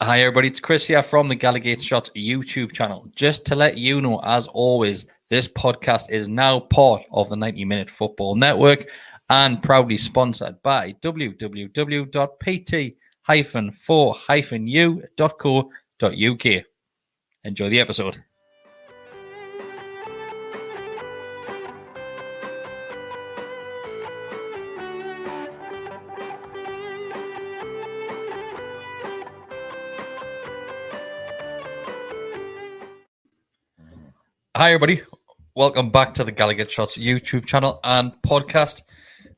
Hi everybody, it's Kris here from the GallowgateShots YouTube channel. Just to let you know, as always, this podcast is now part of the 90-Minute Football Network and proudly sponsored by www.pt-4-u.co.uk. Enjoy the episode. Hi everybody, welcome back to the GallowgateShots YouTube channel and podcast.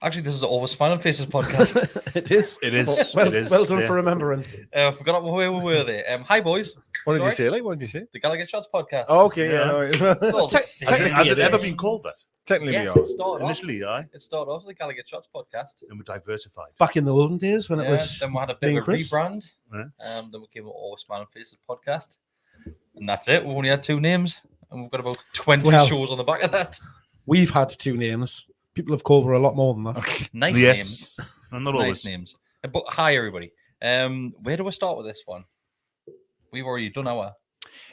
Actually, this is the Over Smiling Faces podcast. It is. Well done for remembering. I forgot where we were there. Hi boys. What did you say? What did you say? The GallowgateShots podcast. Oh, okay, yeah. It's all the same. Has it ever been called that? Technically, Yes, we are. it started Initially, aye. It started off as the GallowgateShots podcast. And we diversified. Back in the olden days when it was. Then we had a bit me of and a Kris. rebrand. Yeah. Then we came up with Over Smiling Faces podcast. And that's it. We've only had two names. And we've got about 20 shows on the back of that. We've had two names. People have called her a lot more than that. Okay. Nice Yes. names. I'm not Nice always. names. But hi, everybody. Where do we start with this one? We've already done our.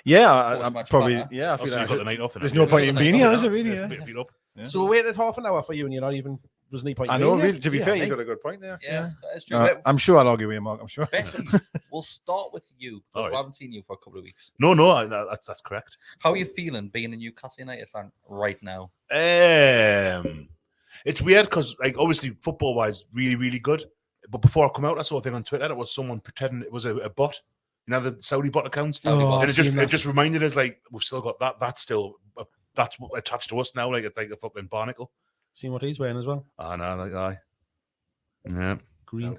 Yeah, I Post-match probably. banter. Yeah, I Also, feel you've got the like night off. there's no point in being here, is it really? Yeah. Yeah. Yeah. So we waited half an hour for you, and you're not even. There's no point. I in know, being really, here. to be Yeah, fair, mate. you got a good point there. Yeah, that is true. I'm sure I'll argue with you, Mark. I'm sure. Besty, we'll start with you. All right. I haven't seen you for a couple of weeks. No, that's correct. How are you feeling being a Newcastle United fan right now? It's weird because, like, obviously, football-wise, really, really good. But before I come out, I saw a thing on Twitter that was someone pretending it was a bot. You know, the Saudi bot accounts. Oh, And I've seen it that. just reminded us, like, we've still got that. That's still that's attached to us now. Like, it's like a fucking barnacle. Seen what he's wearing as well. I know, like, aye. Yeah, Green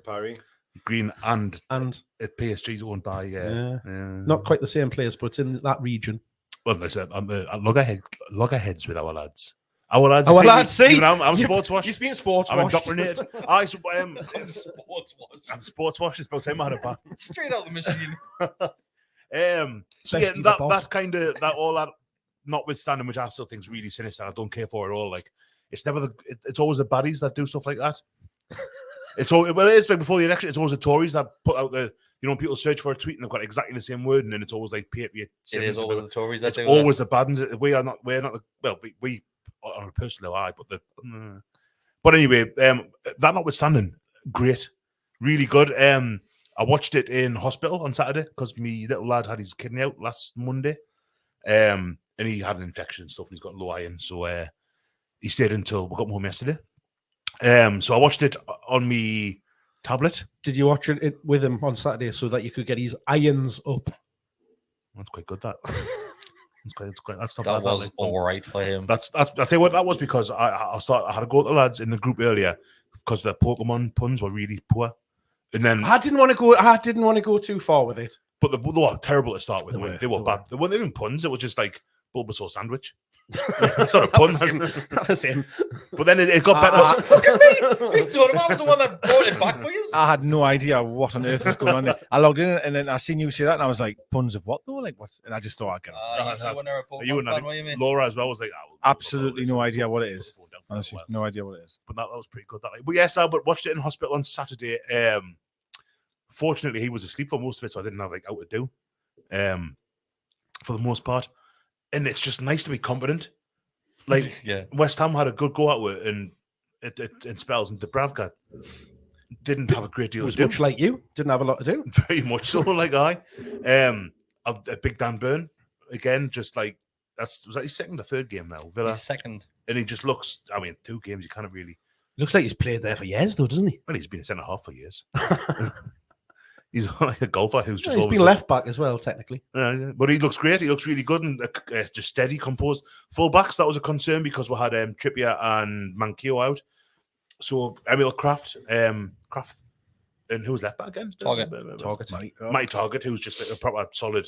green and and at PSG's owned by yeah, not quite the same place, but it's in that region. Well, I said on the loggerheads with our lads. Our lads, see? Even I'm sports wash. He's being sports I'm washed. indoctrinated. I'm sports watch. I'm sports wash. It's about time I had a bath. Straight out the machine. So yeah, Bestie the bot. that kind of all that notwithstanding, which I still think is really sinister. I don't care for at all. Like it's never it's always the baddies that do stuff like that. It is like before the election. It's always the Tories that put out people search for a tweet and they've got exactly the same word, and then it's always like Patriot. It is always the Tories that It's do always the bad ones. We're not we on a personal eye, but anyway, that notwithstanding, great, really good. I watched it in hospital on Saturday because my little lad had his kidney out last Monday, and he had an infection and stuff, and he's got low iron, so he stayed until we got home yesterday. So I watched it on my tablet. Did you watch it with him on Saturday so that you could get his irons up? That's quite good. That's quite. That's not That bad, was like, all right for him. I'll tell you what that was because I had to go to the lads in the group earlier because the Pokemon puns were really poor, and then I didn't want to go too far with it. but they were terrible to start with. They were they bad. They weren't even puns. It was just like Bulbasaur sandwich. That's not a pun. That was him. But then it got better. Fucking me! You told him I was the one that brought it back for you. I had no idea what on earth was going on there. I logged in and then I seen you say that and I was like, puns of what though? Like what? And I just thought I'd get You and Laura as well was like, absolutely no idea what it is. Honestly, no idea what it is. But that was pretty good. But yes, I watched it in hospital on Saturday. Fortunately, he was asleep for most of it, so I didn't have like out to do. For the most part, and it's just nice to be competent. Like yeah. West Ham had a good go at it, and in spells, and Dubravka didn't have a great deal It was to do. much like you. Didn't have a lot to do. Very much so. Like a big Dan Burn again. Just like was that his second or third game now? Villa, He's second. and he just looks. I mean, 2 games you kind of really. Looks like he's played there for years, though, doesn't he? Well, he's been a centre half for years. He's like a golfer who's just He's always been left back as well, technically. Yeah, but he looks great. He looks really good and just steady, composed. Full backs, that was a concern because we had Trippier and Mankio out. So Emil Kraft, and who was left back again? Target. Mighty Target, who's just like a proper solid,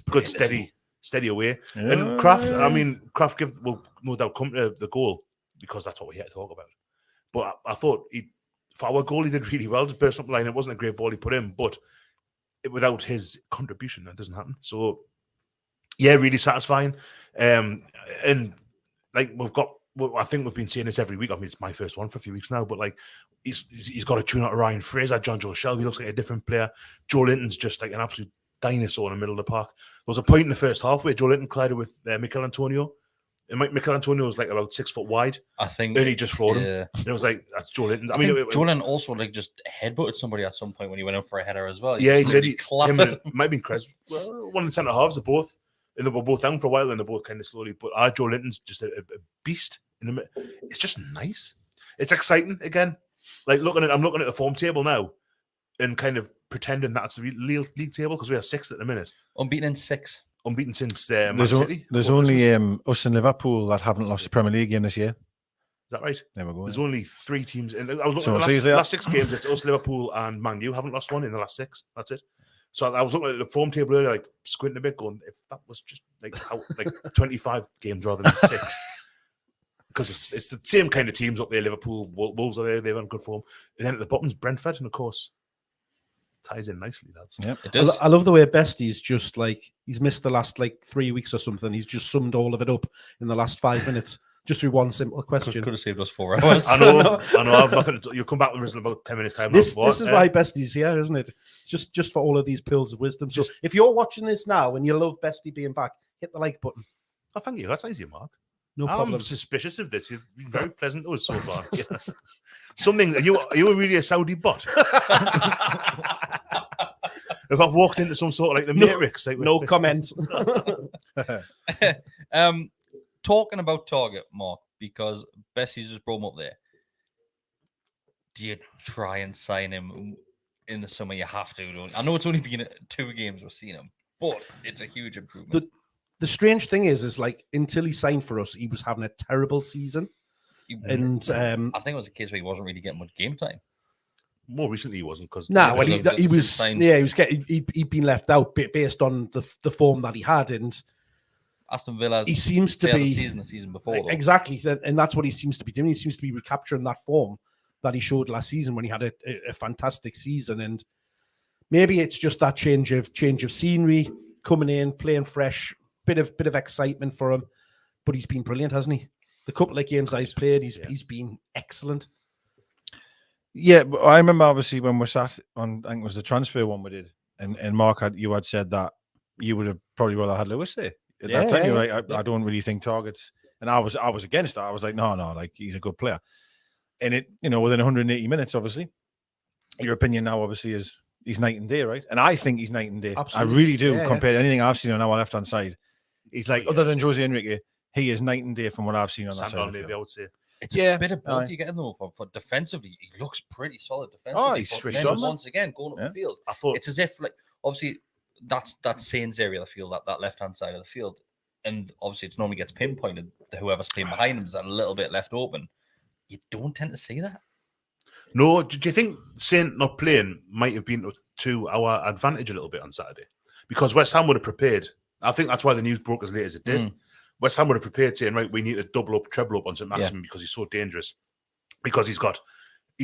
good, steady away. Yeah. And Kraft will no doubt come to the goal because that's what we're here to talk about. But I thought for our goal, he did really well. Just burst up the line. It wasn't a great ball he put in, but without his contribution, that doesn't happen. So, yeah, really satisfying. And like I think we've been seeing this every week. I mean, it's my first one for a few weeks now, but like he's got a tune out of Ryan Fraser, Joe Shelvey looks like a different player. Joe Linton's just like an absolute dinosaur in the middle of the park. There was a point in the first half where Joe Linton collided with Mikel Antonio. And Mikel Antonio was like about 6 foot wide. I think. And he just floored him. Yeah. And it was like, that's Joe Linton. I mean, Joe Linton also like just headbutted somebody at some point when he went in for a header as well. Yeah, he did. Him Clattered. and, it might have been Kris. Well, one of the centre halves are both. And they were both down for a while and they're both kind of slowly. But Joe Linton's just a beast. It's just nice. It's exciting again. Like I'm looking at the form table now and kind of pretending that's the real league table because we are 6th at the minute. Unbeaten in 6. Unbeaten since Man City. There's only us and Liverpool that haven't lost the Premier League game this year. Is that right? There we go. There's only 3 teams. And I was looking at the last 6 games. It's us, Liverpool, and Man U haven't lost one in the last 6. That's it. So I was looking at the form table earlier, like squinting a bit, going, if that was just like 25 games rather than 6. Because it's the same kind of teams up there. Liverpool, Wolves are there. They're on good form. And then at the bottom's Brentford, and of course, ties in nicely, lads. Yep, it does. I love the way Besty's just like he's missed the last 3 weeks or something. He's just summed all of it up in the last 5 minutes, just through one simple question. Could have saved us 4 hours. I know. I've nothing. You'll come back with us in about 10 minutes time. This is why Besty's here, isn't it? Just for all of these pills of wisdom. So if you're watching this now and you love Besty being back, hit the like button. Oh, thank you. That's easy, Mark. No problem. I'm suspicious of this. You've been very pleasant to us so far. Yeah. Something. Are you really a Saudi bot? If I've walked into some sort of like the Matrix. No comment. Talking about Target, Mark, because Besty's just brought him up there. Do you try and sign him in the summer? You have to, don't you? I know it's only been 2 games we've seen him, but it's a huge improvement. The strange thing is like until he signed for us, he was having a terrible season. And I think it was a case where he wasn't really getting much game time. More recently, he wasn't because he'd been left out based on the form that he had, and Aston Villa. He seems to be the season before, though. Exactly, and that's what he seems to be doing. He seems to be recapturing that form that he showed last season when he had a fantastic season, and maybe it's just that change of scenery, coming in, playing fresh. Bit of excitement for him, but he's been brilliant, hasn't he? The couple of games that he's played, he's been excellent. Yeah, but I remember obviously when we sat on, I think it was the transfer one we did, and Mark had said that you would have probably rather had Lewis there. At that time, you were like, I don't really think targets, and I was against that. I was like, no, like he's a good player, and it within 180 minutes, obviously, your opinion now obviously is he's night and day, right? And I think he's night and day. Absolutely. I really do compared to anything I've seen on our left hand side. He's like, other than Jose Enrique, he is night and day from what I've seen on that side. Maybe I would say. It's a bit of both you're getting though. For defensively, he looks pretty solid defensively. Oh, he's switched on. Once again, going up the field. I thought it's as if, like, obviously, that's Sane's area of the field, that left-hand side of the field. And obviously, it normally gets pinpointed. Whoever's playing behind him is a little bit left open. You don't tend to see that. No, do you think Saint not playing might have been to our advantage a little bit on Saturday? Because West Ham would have prepared. I think that's why the news broke as late as it did. West Ham would have prepared saying, right, we need to double up, treble up on St. Maximin because he's so dangerous. Because he's got,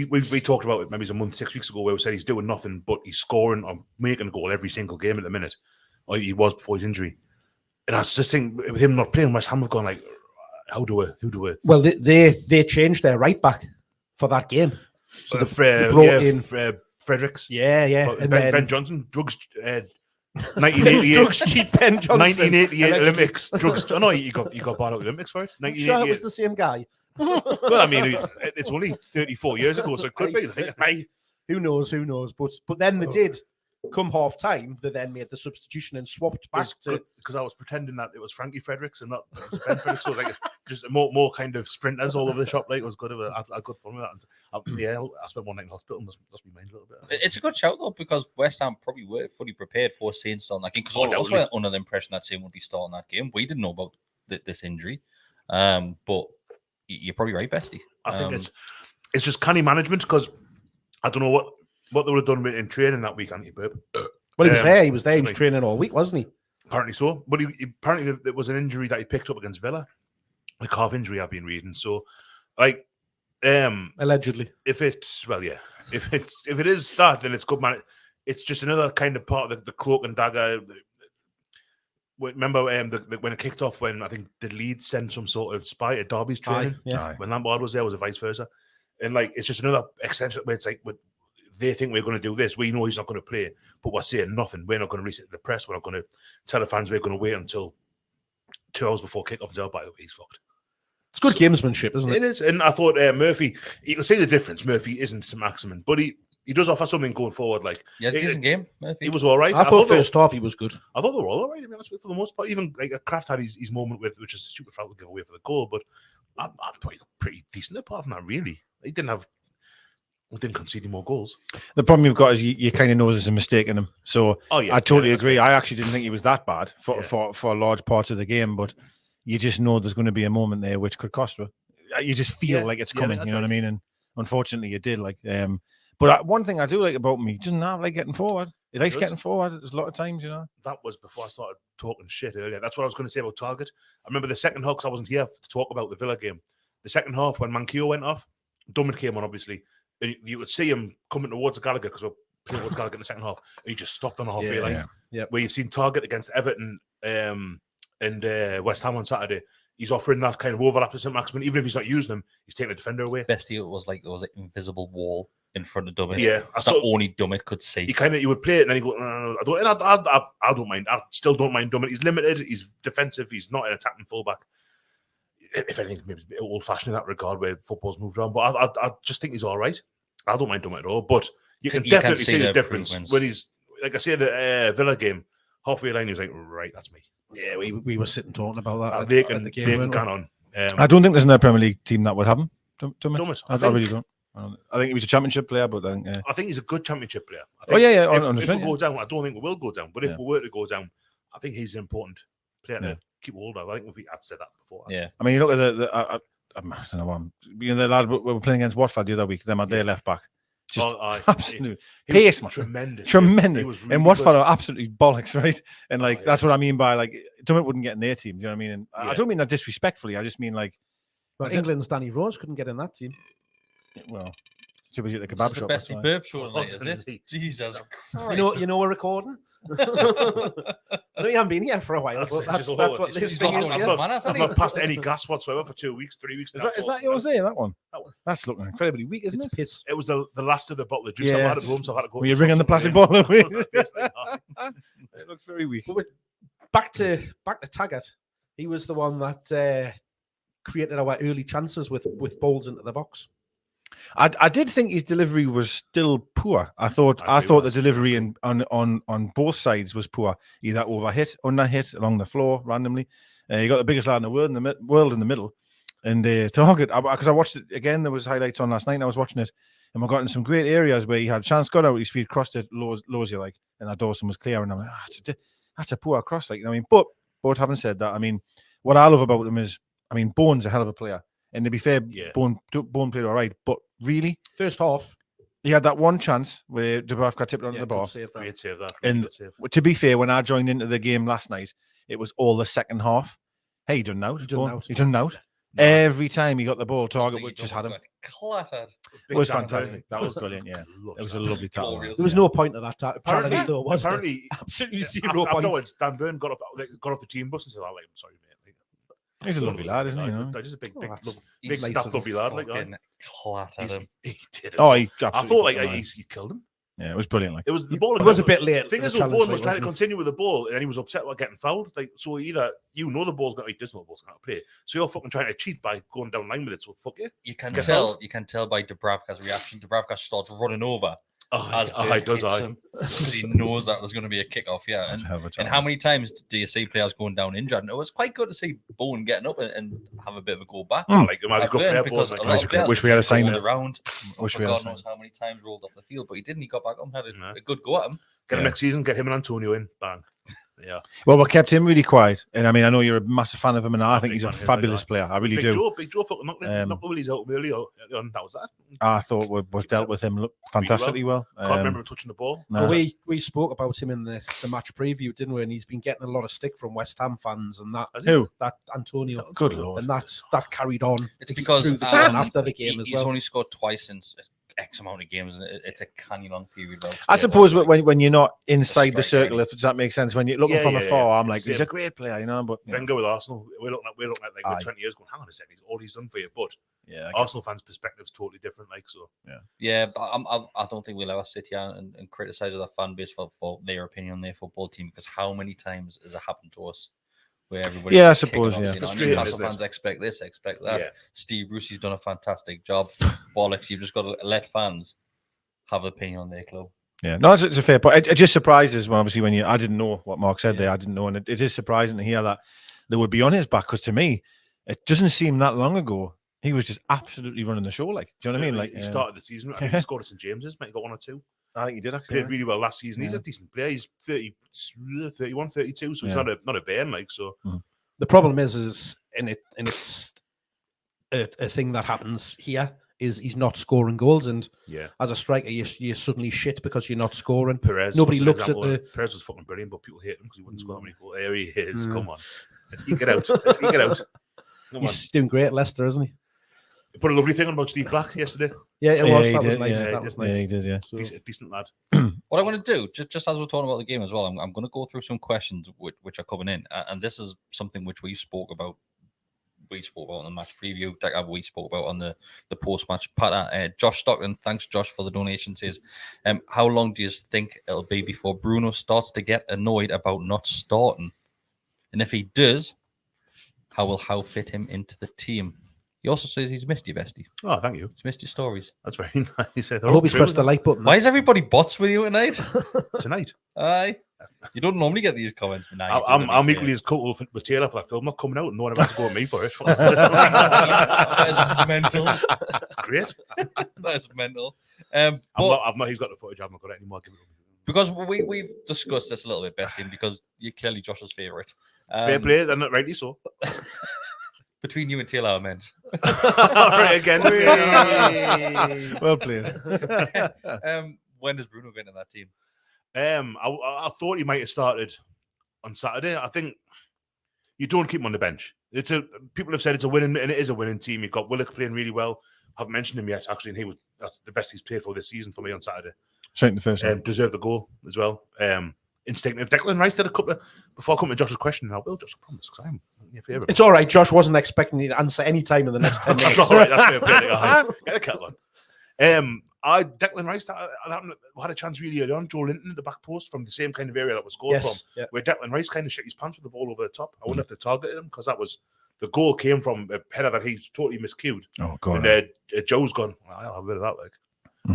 we talked about it maybe it was 6 weeks ago where we said he's doing nothing but he's scoring or making a goal every single game at the minute. Or he was before his injury. And I just think with him not playing, West Ham have gone like, who do we? Well, they changed their right back for that game. So they brought in Fredericks. Yeah. And Ben Johnson, drugs. 1988 drugs cheap Ben Johnson. 1988 Olympics drugs. Oh no, you got bought out Olympics for it. Sure, it was the same guy. Well, I mean, it's only 34 years ago, so it could be. Like. Who knows? But then they did. Come half time, they then made the substitution and swapped back to because I was pretending that it was Frankie Fredericks and not Ben Fredericks. So it was like just more kind of sprinters all over the shop. Like it was good. I had good fun with that. And, I spent one night in hospital and lost my mind a little bit. It's a good shout though because West Ham probably were fully prepared for Saint starting that game because I was under the impression that Saint would be starting that game. We didn't know about this injury, but you're probably right, Besty. I think it's just canny management because I don't know what they would have done in training that week, anti-burp. Well, he was there. He was training all week, wasn't he? Apparently so. But apparently it was an injury that he picked up against Villa. A calf injury I've been reading. So, like... allegedly. If it is that, then it's good, man. It's just another kind of part of the cloak and dagger. Remember when it kicked off, when I think did Leeds send some sort of spy at Derby's training? Yeah. When Lampard was there, was it vice versa? And, like, it's just another extension where it's like... they think we're going to do this. We know he's not going to play, but we're saying nothing. We're not going to release it to the press. We're not going to tell the fans we're going to wait until 2 hours before kickoff and say, oh, by the way, he's fucked. It's good gamesmanship, isn't it? It is. And I thought Murphy, you can see the difference. Murphy isn't St. Maximin, but he does offer something going forward. Like, yeah, decent game. Murphy. He was all right. I thought first half he was good. I thought they were all right, to be honest with you, for the most part. Even like Kraft had his moment with, which is a stupid foul to give away for the goal, but I'm pretty decent apart from that, really. We didn't concede any more goals. The problem you've got is you kind of know there's a mistake in him. So I totally agree. Right. I actually didn't think he was that bad for large parts of the game, but you just know there's going to be a moment there which could cost you. You just feel like it's coming, you know what I mean? And unfortunately, it did. But one thing I do like about him, he doesn't have getting forward. He likes getting forward. There's a lot of times, you know. That was before I started talking shit earlier. That's what I was going to say about Target. I remember the second half, because I wasn't here to talk about the Villa game. The second half, when Manquillo went off, Dummett came on, obviously, and you would see him coming towards Gallagher, because we're playing towards Gallagher in the second half, and he just stopped on the halfway line. Yeah. Where you've seen Target against Everton and West Ham on Saturday. He's offering that kind of overlap to St. Maximin. Even if he's not using them, he's taking a defender away. Besty, it was like there was an invisible wall in front of Dummett. Yeah, that only Dummett could see. He would play it, and then he go, no, I don't mind. I still don't mind Dummett. He's limited. He's defensive. He's not an attacking fullback. If anything, maybe a bit old-fashioned in that regard, where football's moved on. But I just think he's all right. I don't mind Dummett at all. But you can definitely see the difference when he's, like I say, the Villa game, halfway line, he was like, right, that's me. Yeah, we were sitting talking about that. They can gone on. I don't think there's another Premier League team that would have him. Dummett. I really don't. I think he was a championship player, but I think he's a good championship player. If we go down, I don't think we will go down. But if we were to go down, I think he's an important player to keep hold of. I think I've said that before. Yeah. I mean, you look at I don't know. The lad we were playing against Watford the other week. Them at their left back. Just absolute pace, man. Tremendous. Really and Watford are absolutely bollocks, right? And that's what I mean by Dummett wouldn't get in their team. Do you know what I mean? And I don't mean that disrespectfully. I just mean England's Danny Rose couldn't get in that team. Well, too busy at the kebab shop. Besty burp show tonight, isn't it? Jesus Christ! You know we're recording. I know you haven't been here for a while, but that's what this thing is. I've not passed any gas whatsoever for 2 weeks, 3 weeks. Is that yours there? That one? That's looking incredibly weak, isn't it? Piss. It was the last of the bottle of juice I had at home, so I had to go. Were you ringing the plastic bottle away? It looks very weak. But back to Taggart. He was the one that created our early chances with balls into the box. I did think his delivery was still poor. I thought the delivery on both sides was poor. Either overhit, underhit, along the floor randomly. You got the biggest lad in the world in the middle, and Target. Because I watched it again. There was highlights on last night. And I was watching it, and we got in some great areas where he had a chance, got out his feet, crossed it, lows you and that Dawson was clear. And I'm like, that's a poor cross. I mean, but having said that, I mean, what I love about him is, I mean, Bone's a hell of a player. And to be fair, Bone played all right. But really, first half, he had that one chance where Dubravka tipped it under the bar. Great save that. And to be fair, when I joined into the game last night, it was all the second half. Hey, he done out. He done out. Every time he got the ball, Target just had him. Clattered. It was fantastic. That was brilliant. Yeah, it was a lovely tackle. There was no point to that. Apparently, absolutely zero point. Afterwards, Dan Burn got off the team bus and said, "I'm sorry, mate." He's a lovely lad, isn't he? He's a big lovely lad. Clattered him. He did it. I thought he killed him. Yeah, it was brilliant. It was the ball. It was a bit late. The thing is, Bourne was trying to continue with the ball, and he was upset about getting fouled. So either the ball's going to play, so you're fucking trying to cheat by going down line with it. So fuck it. You can tell by Dubravka's reaction. Dubravka starts running over. He does. Because he knows that there's going to be a kickoff. Yeah, and how many times do you see players going down injured? And it was quite good to see Bowen getting up and have a bit of a go back. Wish we had a sign around. God knows how many times rolled off the field, but he didn't. He got back up and had a good go at him. Get him next season. Get him and Antonio in. Bang. Yeah. Well, we kept him really quiet, and I mean, I know you're a massive fan of him, and I think he's a fabulous player. I really do. Big Joe fucking knocked the willies out early on. That was that. I thought we dealt with him fantastically well. Can't remember him touching the ball. No. Well, we spoke about him in the match preview, didn't we? And he's been getting a lot of stick from West Ham fans, and that that Antonio. Good lord, and that carried on. It's because after the game as well. He's only scored twice since X amount of games, and it's a canny long period. I suppose when you're not inside the circle, if does that make sense? When you're looking from afar, I'm like, he's a great player, you know. But Wenger with Arsenal, we're looking at like we're 20 years going, hang on a second, all he's done for you. But Arsenal fans' perspective's totally different. Like so, yeah. I don't think we'll ever sit here and criticize other fan base for their opinion on their football team, because how many times has it happened to us? Where everybody, I suppose, Newcastle fans expect this, expect that. Yeah. Steve Brucey's done a fantastic job. Bollocks, you've just got to let fans have an opinion on their club. Yeah, no, it's a fair point. It just surprises, obviously, when I didn't know what Mark said there. I didn't know, and it is surprising to hear that they would be on his back, because to me, it doesn't seem that long ago he was just absolutely running the show. Like, do you know what I mean? Like, he started the season. I think he scored at St James's. Might have got 1 or 2. I think he did actually. Played really well last season. He's a decent player. He's 30, 31, 32, so he's not a bairn. Like so. The problem is and it's a thing that happens here is he's not scoring goals, and as a striker, you suddenly shit because you're not scoring. Nobody looks at the Perez was fucking brilliant, but people hate him because he wouldn't score that many goals. There he is. Come on, let's eke it out. Let's eke it out. He's doing great at Leicester, isn't he? He put a lovely thing on about Steve Black yesterday. Yeah, it was. That was did, nice. That was nice. Yeah, he did. Yeah, so, decent lad. What I'm going to do, just as we're talking about the game as well, I'm going to go through some questions which are coming in, and this is something which we spoke about. We spoke about on the match preview. We spoke about on the post-match patter. Josh Stockton, thanks Josh for the donation, says, how long do you think it'll be before Bruno starts to get annoyed about not starting? And if he does, how will Howe fit him into the team? He also says he's missed you, Besty. Oh, thank you. He's missed your stories. That's very nice. I hope he's pressed the like button. Why is everybody bots with you tonight? Tonight? Aye. You don't normally get these comments. I'm equally as cool with Taylor for that film not coming out, and no one has to go at me for it. That's mental. That's great. That's mental. He's got the footage. I've not got it anymore. Because we've discussed this a little bit, Besty, because you're clearly Josh's favourite. Fair play, and rightly so. Between you and Taylor, I meant. All right, again. Well played. When does Bruno get in that team? I thought he might have started on Saturday. I think you don't keep him on the bench. People have said it's a winning, and it is a winning team. You've got Willock playing really well. I haven't mentioned him yet, actually, and that's the best he's played for this season for me on Saturday. Straight the first one. Deserved the goal as well. Instinctive. Declan Rice did a couple of, before I come to Josh's question, I will, Josh, I promise, because I'm your favourite. It's all right. Josh wasn't expecting you to answer any time in the next 10 minutes. That's all right. That's fair play. Get the kettle on. Declan Rice had a chance really early on. Joe Linton at the back post from the same kind of area that was scored from, where Declan Rice kind of shit his pants with the ball over the top. I wonder if they targeted him, because the goal came from a header that he's totally miscued. Oh, God. And Joe's gone, I'll have a bit of that. Like.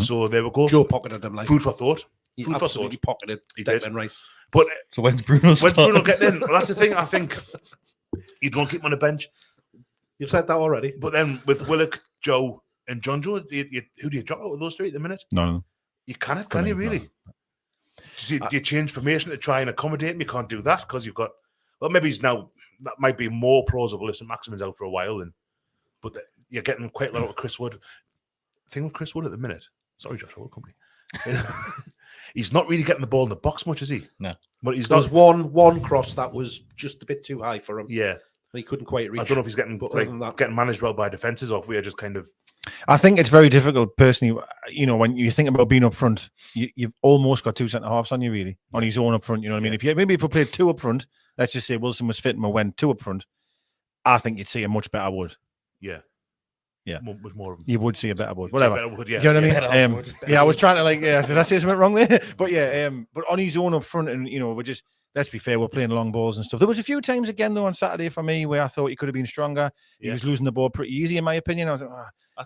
So there we go. Joe pocketed him. Like food for thought. He absolutely pocketed Declan Rice. But so when's Bruno getting in? Well, that's the thing. I think you don't keep him on the bench. You've said that already. But then with Willock, Joe, and John Joe, who do you drop out of those three at the minute? No. You can't, can you really? Do you change formation to try and accommodate him? You can't do that because you've got. Well, maybe he's now. That might be more plausible if St. Maximin's out for a while. But you're getting quite a lot of Chris Wood. The thing with Chris Wood at the minute. Sorry, Josh, I will company. He's not really getting the ball in the box much, is he? No. But he's There's one cross that was just a bit too high for him. Yeah. He couldn't quite reach. I don't know if he's getting managed well by defences, or if we are just kind of. I think it's very difficult, personally. You know, when you think about being up front, you've almost got two centre halves on you, really, on his own up front. You know what I mean? If we played two up front, let's just say Wilson was fit and we went two up front, I think you'd see a much better Wood. Yeah. With more of them. You would see a better Wood. Whatever. Better Wood, yeah. Do you know what I mean? I was trying to did I say something wrong there? But but on his own up front, and we're just. Let's be fair, we're playing long balls and stuff. There was a few times again, though, on Saturday for me where I thought he could have been stronger. He was losing the ball pretty easy, in my opinion. I was like,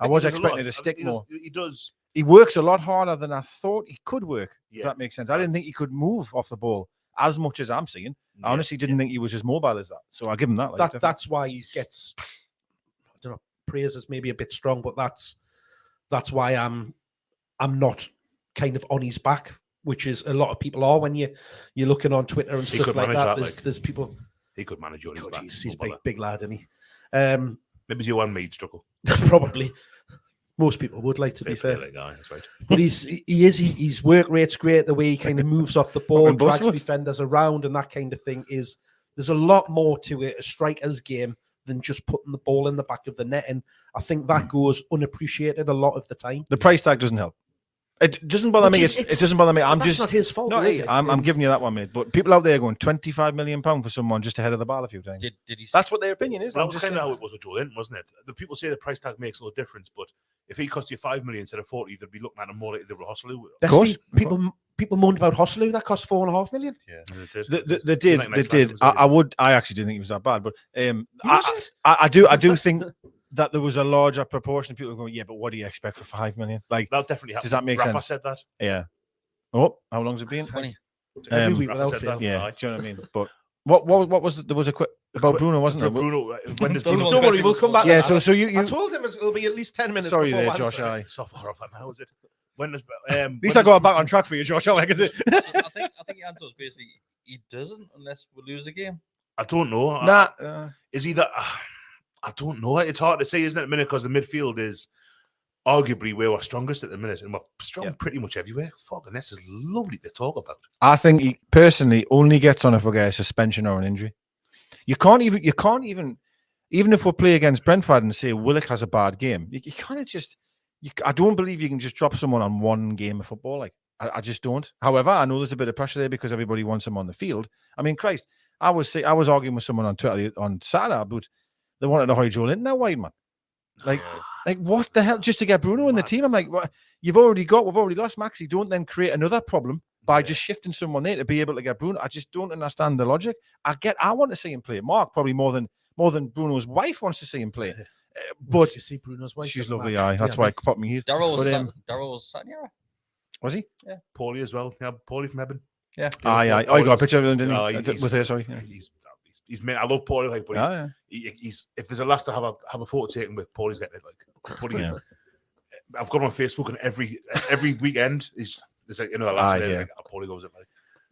I was expecting it to stick more. He does. He works a lot harder than I thought he could work, if that makes sense. I didn't think he could move off the ball as much as I'm seeing. I honestly didn't think he was as mobile as that. So I give him that. That's why he gets, I don't know, praise is maybe a bit strong, but that's why I'm not kind of on his back, which is a lot of people are when you're looking on Twitter and stuff like that. There's people. He could manage you on his back. He's big lad, isn't he? Maybe you and me struggle. Probably. Most people would, like to be fair. That's right. But his work rate's great. The way he kind of moves off the ball, drags defenders around, and that kind of thing there's a lot more to it, a striker's game, than just putting the ball in the back of the net. And I think that goes unappreciated a lot of the time. The price tag doesn't help. It doesn't bother me. It doesn't bother me. That's not his fault. No, is it? I'm giving you that one, mate. But people out there going £25 million for someone just to head of the ball a few times. Did he? That's what their opinion is. Well, that was kind of how it was with Joe Linton, wasn't it? The people say the price tag makes no difference, but if he cost you 5 million instead of 40, they'd be looking at him more like they were Hosselu. Of course, people moaned about Hosselu. That cost $4.5 million. Yeah, they did. I actually didn't think he was that bad, but I do think that there was a larger proportion of people going, yeah, but what do you expect for 5 million? Like, that definitely happened. Does that make Rafa sense? said that. Yeah. Oh, how long's it been? 20. Every week Rafa without said that. fail. Yeah, do you know what I mean? But what was there was a quick about Bruno, wasn't there? Bruno, when does Bruno? Don't worry, we'll come back. Yeah, to that. so you I told him it'll be at least 10 minutes. sorry before there, my Josh. answer. So far off that now, is it? When does At least I got back on track for you, Josh. I think I think the answer is basically he doesn't unless we lose a game. I don't know. Is he that? I don't know. It's hard to say, isn't it, at the minute, because the midfield is arguably where we're strongest at the minute, and we're strong pretty much everywhere. Fuck, and this is lovely to talk about. I think he personally only gets on if we get a suspension or an injury. You can't even if we play against Brentford and say Willock has a bad game, you kind of just. I don't believe you can just drop someone on one game of football. Like I just don't. However, I know there's a bit of pressure there because everybody wants him on the field. I mean, Christ, I was arguing with someone on Twitter on Saturday about they wanted to hire Joe Linton now, wide man. Like what the hell? Just to get Bruno in the team? I'm like, what? We've already lost Maxi. Don't then create another problem by just shifting someone there to be able to get Bruno. I just don't understand the logic. I want to see him play. Mark probably more than Bruno's wife wants to see him play. But you see Bruno's wife. She's lovely. That's why I popped me here. Daryl was sat near her. Was he? Yeah. Paulie as well. Yeah, Paulie from Eben. Yeah. I got a picture of him, didn't he? With her, sorry. Yeah. He's meant. I love Paulie, like, but he's if there's a last to have a photo taken with, Paulie's getting it. Like, Paulie, I've got him on Facebook, and every weekend there's like the last day. Like, Paulie loves it. Like,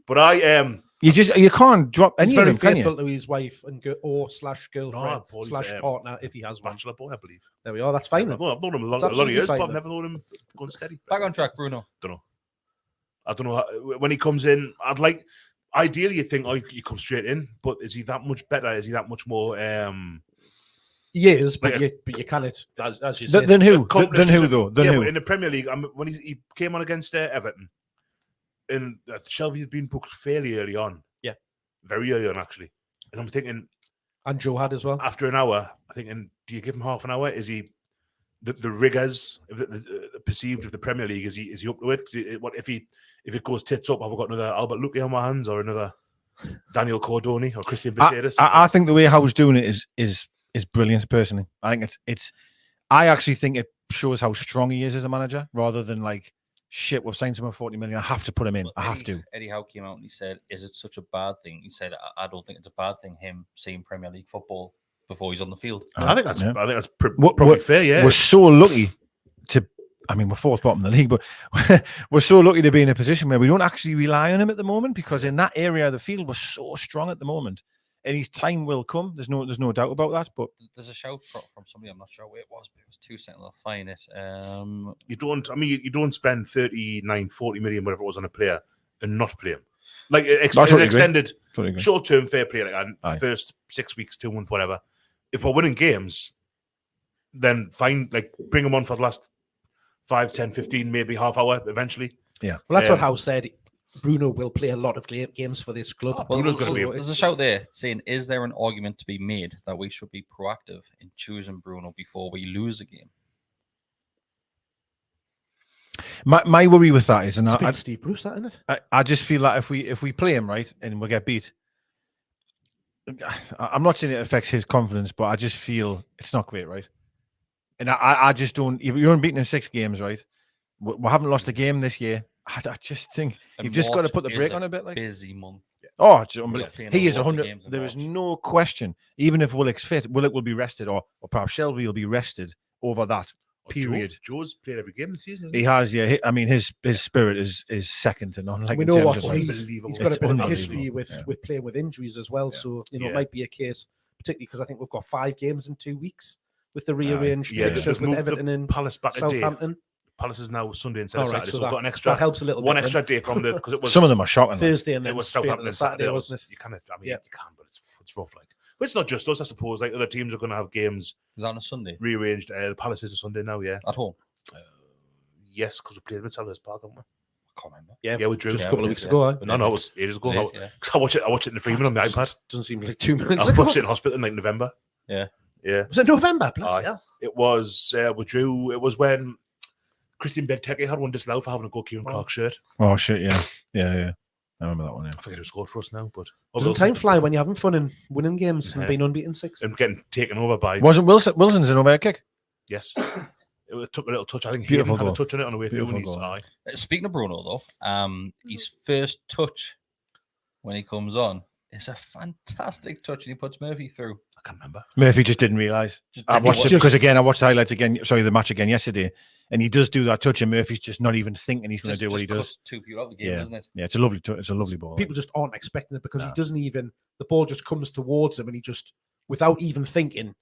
but you can't drop any of them, can you? Faithful to his wife and /girlfriend / partner if he has one. Bachelor boy, I believe. There we are. That's fine. I've known him a lot of years, but I've never known him going steady. Back on track, Bruno. I don't know when he comes in. Ideally, you think, you come straight in, but is he that much better? Is he that much more? He is, but you cannot, as you said. Then who? Then who though? Who? In the Premier League, when he came on against Everton, and Shelvey had been booked fairly early on. Yeah, very early on actually. And I'm thinking, and Joe had as well. After an hour, I'm thinking, do you give him half an hour? Is he the rigours perceived of the Premier League? Is he up to it? What if it goes tits up? Have we got another Albert Luque on my hands, or another Daniel Cordoni, or Christian Becerris? I think the way Howe's doing it is brilliant. Personally, I think I actually think it shows how strong he is as a manager, rather than like, shit, we've signed someone 40 million. I have to put him in. I have to. Eddie Howe came out and he said, "Is it such a bad thing?" He said, "I don't think it's a bad thing. Him seeing Premier League football before he's on the field." I think that's probably fair. Yeah, we're so lucky to. I mean, we're fourth bottom of the league, but we're so lucky to be in a position where we don't actually rely on him at the moment, because in that area of the field we're so strong at the moment, and his time will come. There's no doubt about that. But there's a shout from somebody, I'm not sure where it was, but it was 2 seconds. I'll find it. You don't spend 39, 40 million, whatever it was, on a player and not play him. Like extended short-term fair play, like first 6 weeks, 2 months, whatever. If we're winning games, then fine, like bring him on for the last 5, 10, 15, maybe half hour eventually. Yeah. Well, that's what Howe said. Bruno will play a lot of games for this club. There's a shout there saying, is there an argument to be made that we should be proactive in choosing Bruno before we lose a game? My worry with that is, and Steve Bruce, that, isn't it? I just feel that if we play him right and we get beat, I'm not saying it affects his confidence, but I just feel it's not great, right? And I just don't. If you're unbeaten in 6 games, right? We haven't lost a game this year. I just think you've just got to put the brake on a bit. Like busy month. Oh, it's unbelievable. He is 100. There is no question. Even if Willock's fit, Willock will be rested, or perhaps Shelvey will be rested over that period. Joe's played every game this season. He has, yeah. I mean, his spirit is second to none. Like, we know what he's got a bit of history with playing with injuries as well. Yeah. So it might be a case, particularly because I think we've got 5 games in 2 weeks with the rearranged fixtures with Everton and Palace back Southampton. Palace is now Sunday instead of Saturday, so we've got an extra. That helps a little bit. One extra day from because it was some of them are shocking. Thursday and then it was Southampton and Saturday, wasn't it? You can, but it's rough. Like But it's not just us, I suppose. Like other teams are going to have games Is that on a Sunday? rearranged. The Palace is a Sunday now, yeah. At home? Yes, because we played with Selhurst Park, haven't we? I can't remember. Yeah, we drew just a a couple of weeks ago. No, it was ages ago. Was it? Yeah. I watch it in the Freeman on the iPad. Doesn't seem like 2 minutes I ago. watched it in hospital in like November. Yeah. Yeah. Was it November? Bloody Aye. hell. It was we drew. It was when Christian Benteke had one disallowed for having a go Kieran Clark shirt. Oh shit! Yeah. I remember that one. Yeah. I forget who scored for us now, but Doesn't time fly when you're having fun and winning games and being unbeaten 6? and getting taken over by Wasn't Wilson's an overhead kick? yes. It took a little touch. I think Beautiful Hayden had a goal. touch on it on the way through. Beautiful And goal. aye. Speaking of Bruno, though, his first touch when he comes on is a fantastic touch, and he puts Murphy through. I can't remember. Murphy just didn't realise. I watched it because again, I watched the highlights again. Sorry, the match again yesterday, and he does do that touch, and Murphy's just not even thinking he's going to do what he does. Cuts 2 people out of the game, isn't it? Yeah, it's a lovely, it's a lovely ball. People just aren't expecting it because No. he doesn't even, the ball just comes towards him and he just, without even thinking,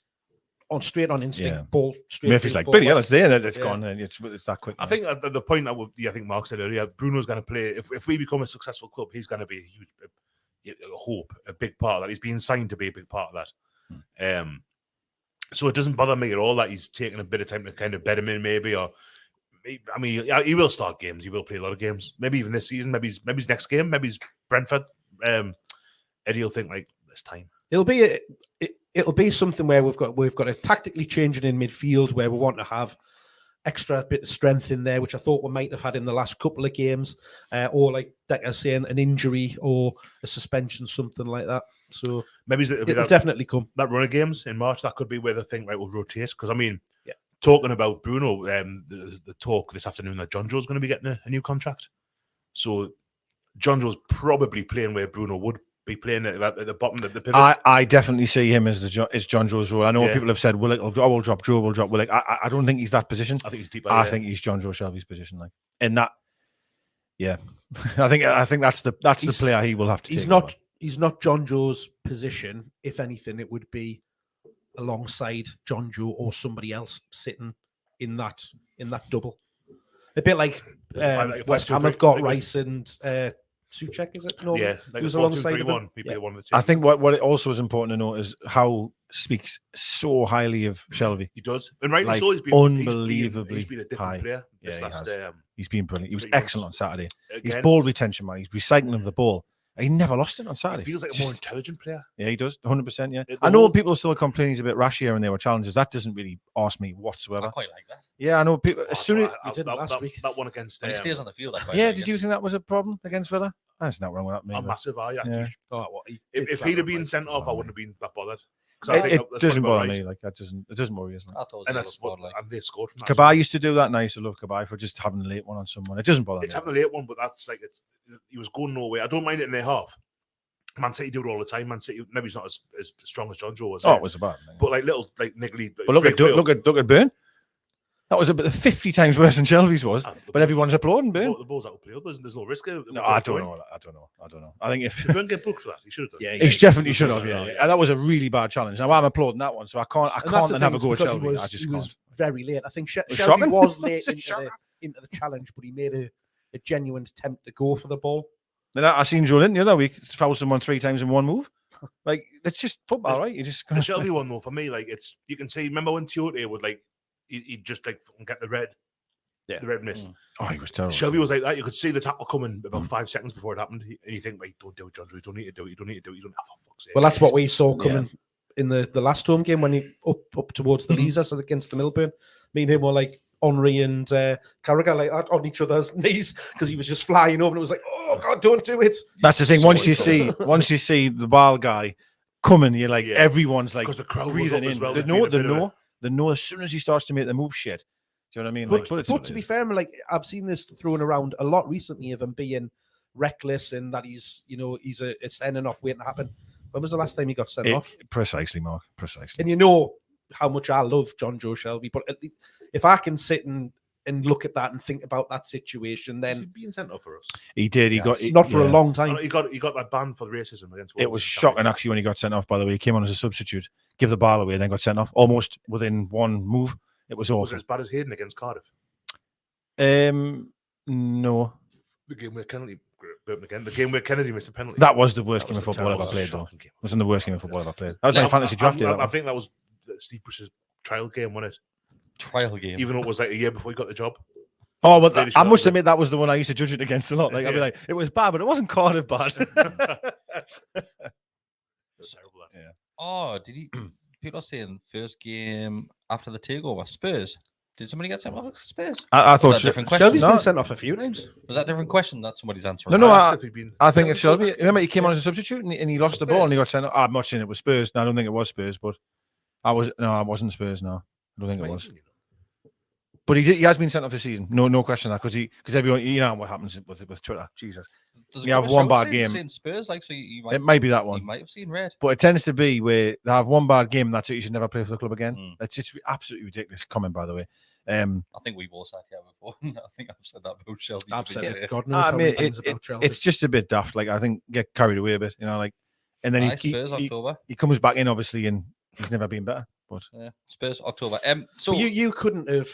on straight on instinct, Yeah. ball straight. Murphy's through like, forward. Billy, it's there, it's Yeah. gone, and it's that quick. I think at the point that I think Mark said earlier, Bruno's going to play. If we become a successful club, he's going to be a huge hope, a big part of that. He's being signed to be a big part of that. So it doesn't bother me at all that he's taking a bit of time to kind of bed him in, maybe. Or I mean, he will start games. He will play a lot of games. Maybe even this season. Maybe his next game. Maybe he's Brentford. Eddie will think like this time. It'll be something where we've got a tactically changing in midfield where we want to have extra bit of strength in there, which I thought we might have had in the last couple of games, or like Deka saying, an injury or a suspension, something like that. So Maybe it'll definitely come. That run of games in March, that could be where the thing right will rotate. Because I mean, talking about Bruno, the talk this afternoon that John Joe's going to be getting a new contract. So John Joe's probably playing where Bruno would be playing at the bottom of the pivot. I definitely see him as John Joe's role. I know Yeah. people have said Willock will drop, Joe will drop Willock. I don't think he's that position. I think he's deep. I think he's John Joe Shelvey's position, like in that. Yeah, I think that's the player he will have to. He's not John Joe's position. If anything, it would be alongside John Joe or somebody else sitting in that double. A bit like West Ham have got Rice and Souček, is it? No, yeah, like who's the alongside of him? 4-2-3-1. People one of the two. I think what it also is important to note is how speaks so highly of Shelvey. He does, and rightly Like, so. He's been unbelievably he's been a different high. player. Yeah, This he last, has. He's been brilliant. He was 3 months. excellent on Saturday. His again, ball retention, man. His recycling of the ball. He never lost it on he Saturday. feels like a more intelligent player. Yeah, he does. 100%. Yeah. The I know whole- people are still complaining he's a bit rash here and there with challenges. That doesn't really arse me I whatsoever. quite like that. Yeah, I know people. Oh, As soon as, He did it last week. That one against When he stays on the field, I quite yeah, like did it. you think that was a problem against Villa? That's not wrong with that, a mate. massive eye. Yeah. If he'd have been sent off, I wouldn't have been that bothered. 'Cause I It, think it that's doesn't probably bother about me. Like that doesn't. It doesn't worry us. Like. I thought it was And a that's little what, squad, like. and they scored from that. Kabay used to do that, and I used to love Kabay for just having a late one on someone. It doesn't bother It's me. having the late one, but that's like he was going nowhere. I don't mind it in their half. Man City do it all the time. Man City maybe it's not as strong as John Joe was. Oh, it was about. but like little like niggly. But look at Burn. That was about 50 times worse than Shelvey's was. But everyone's applauding Burn. The ball's out of play. There's no risk. No, I don't know. I don't know. I think if Did Burn get booked for that? He should have done. Yeah, he definitely should have. Yeah, and that was a really bad challenge. Now I'm applauding that one, so I can't then have a go at Shelvey. I just He was can't. very late. I think was Shelvey shocking. was late It's into the challenge, but he made a genuine attempt to go for the ball. Then I seen Joe Linton the other week foul someone 3 times in one move. Like that's just football, right? You just The Shelvey one though, for me, like it's you can see. Remember when Tiote would like he'd just like get the red mist. Oh, he was terrible. Shelvey was like that. You could see the tackle coming about 5 seconds before it happened, and you think, like, don't do it, John. You don't need to do it. You don't need to do it. You don't have for fuck's sake. Well, that's what we saw coming in the last home game when he up towards the Leazers against the Milburn. Me and him were like Henry and Carragher like that on each other's knees because he was just flying over and it was like, oh God, don't do it. That's the thing. So Once you see the ball guy coming, you're like everyone's like 'Cause the crowd was breathing up as in. well. They know as soon as he starts to make the move shit. Do you know what I mean? But to be fair, like I've seen this thrown around a lot recently of him being reckless and that he's a sending off waiting to happen. When was the last time he got sent off? Precisely, Mark. Precisely. And you know how much I love John Joe Shelvey, but at least if I can sit and look at that and think about that situation, Is he then being sent off for us? He did. He got not for a long time. He got that ban for the racism against. It Wolves was in shocking Saturday. actually when he got sent off. By the way, he came on as a substitute, give the ball away, and then got sent off almost within one move. It was Was awful. it as bad as Hayden against Cardiff? No. The game where Kennedy Burton again. The game where Kennedy missed a penalty. That was the worst That game was of football terrible. I've ever played, though. Shocking game. It wasn't the worst game of football I've ever played. That was my fantasy draft day. I think that was Steve Bruce's trial game, wasn't it? Trial game. Even though it was like a year before he got the job. Oh, well, Really I sure must that admit that was the one I used to judge it against a lot. Like I'd be like, it was bad, but it wasn't Cardiff bad. It was terrible. That. Yeah. Oh, did he? People are saying first game after the takeover, Spurs. Did somebody get sent off for Spurs? I Was thought that a different question? Shelvey's No. been sent off a few times. Was that a different question that somebody's answering? No, That's definitely been- I think it's Shelvey. Shelvey. Remember, he came on as a substitute and he lost the ball and he got sent off. I'm not saying it was Spurs. No, I don't think it was Spurs, but I wasn't Spurs. No, I don't think it was. But he has been sent off this season. No question that because everyone, you know what happens with Twitter. Jesus, Does you have one bad game. Saying Spurs, like, so you might, it might be that you one. might have seen red. But it tends to be where they have one bad game and that's it. You should never play for the club again. Mm. It's absolutely ridiculous comment, by the way. I think we've all sat here before. I think I've said that about Shelvey. I've said Yeah. it. God knows I how mean, many times about Chelsea. it's just a bit daft. Like I think get carried away a bit, you know. Like, and then Aye, Spurs October. he comes back in obviously, and he's never been better. But Yeah, Spurs October. So But you couldn't have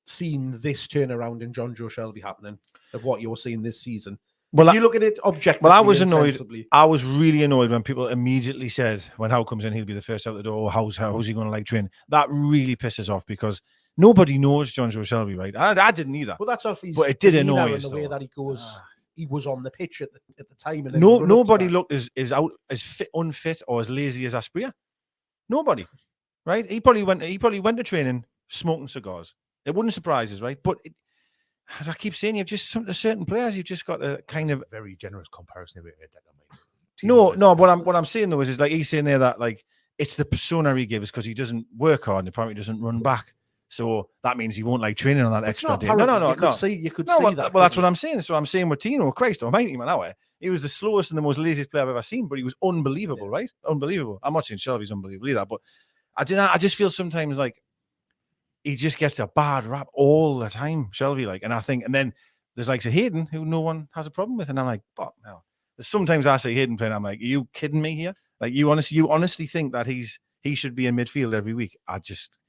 seen this turnaround in John Joe Shelvey happening of what you're seeing this season. well, If you look at it objectively. I was and annoyed. sensibly, I was really annoyed when people immediately said, when Howe comes in, he'll be the first out the door. How's he going to like train? That really pisses off because nobody knows John Joe Shelby, right? I didn't either. Well, that's off his But it did demeanour annoy and us, the way though. that he goes. He was on the pitch at the time. And then No, run up to nobody that. looked as out as fit, unfit or as lazy as Aspria. Nobody, right? He probably went to training smoking cigars. It wouldn't surprise us, right? But as I keep saying, you've just certain players. You've just got to kind of very generous comparison with Deka. no. What I'm saying though is like he's saying there that like it's the persona he gives because he doesn't work hard and apparently doesn't run back. So that means he won't like training on that It's extra not day. apparent. No. You could No, see well, that. well, that's couldn't what I'm saying. So I'm saying with Tino, Christ almighty, man, now he was the slowest and the most laziest player I've ever seen, but he was unbelievable, right? Unbelievable. I'm not saying Shelvey's unbelievable either, but I just feel sometimes like he just gets a bad rap all the time, Shelvey, like, and I think, and then there's like Hayden, who no one has a problem with, and I'm like, fuck no. Sometimes I say Hayden playing, I'm like, are you kidding me here? Like, you honestly think that he should be in midfield every week? I just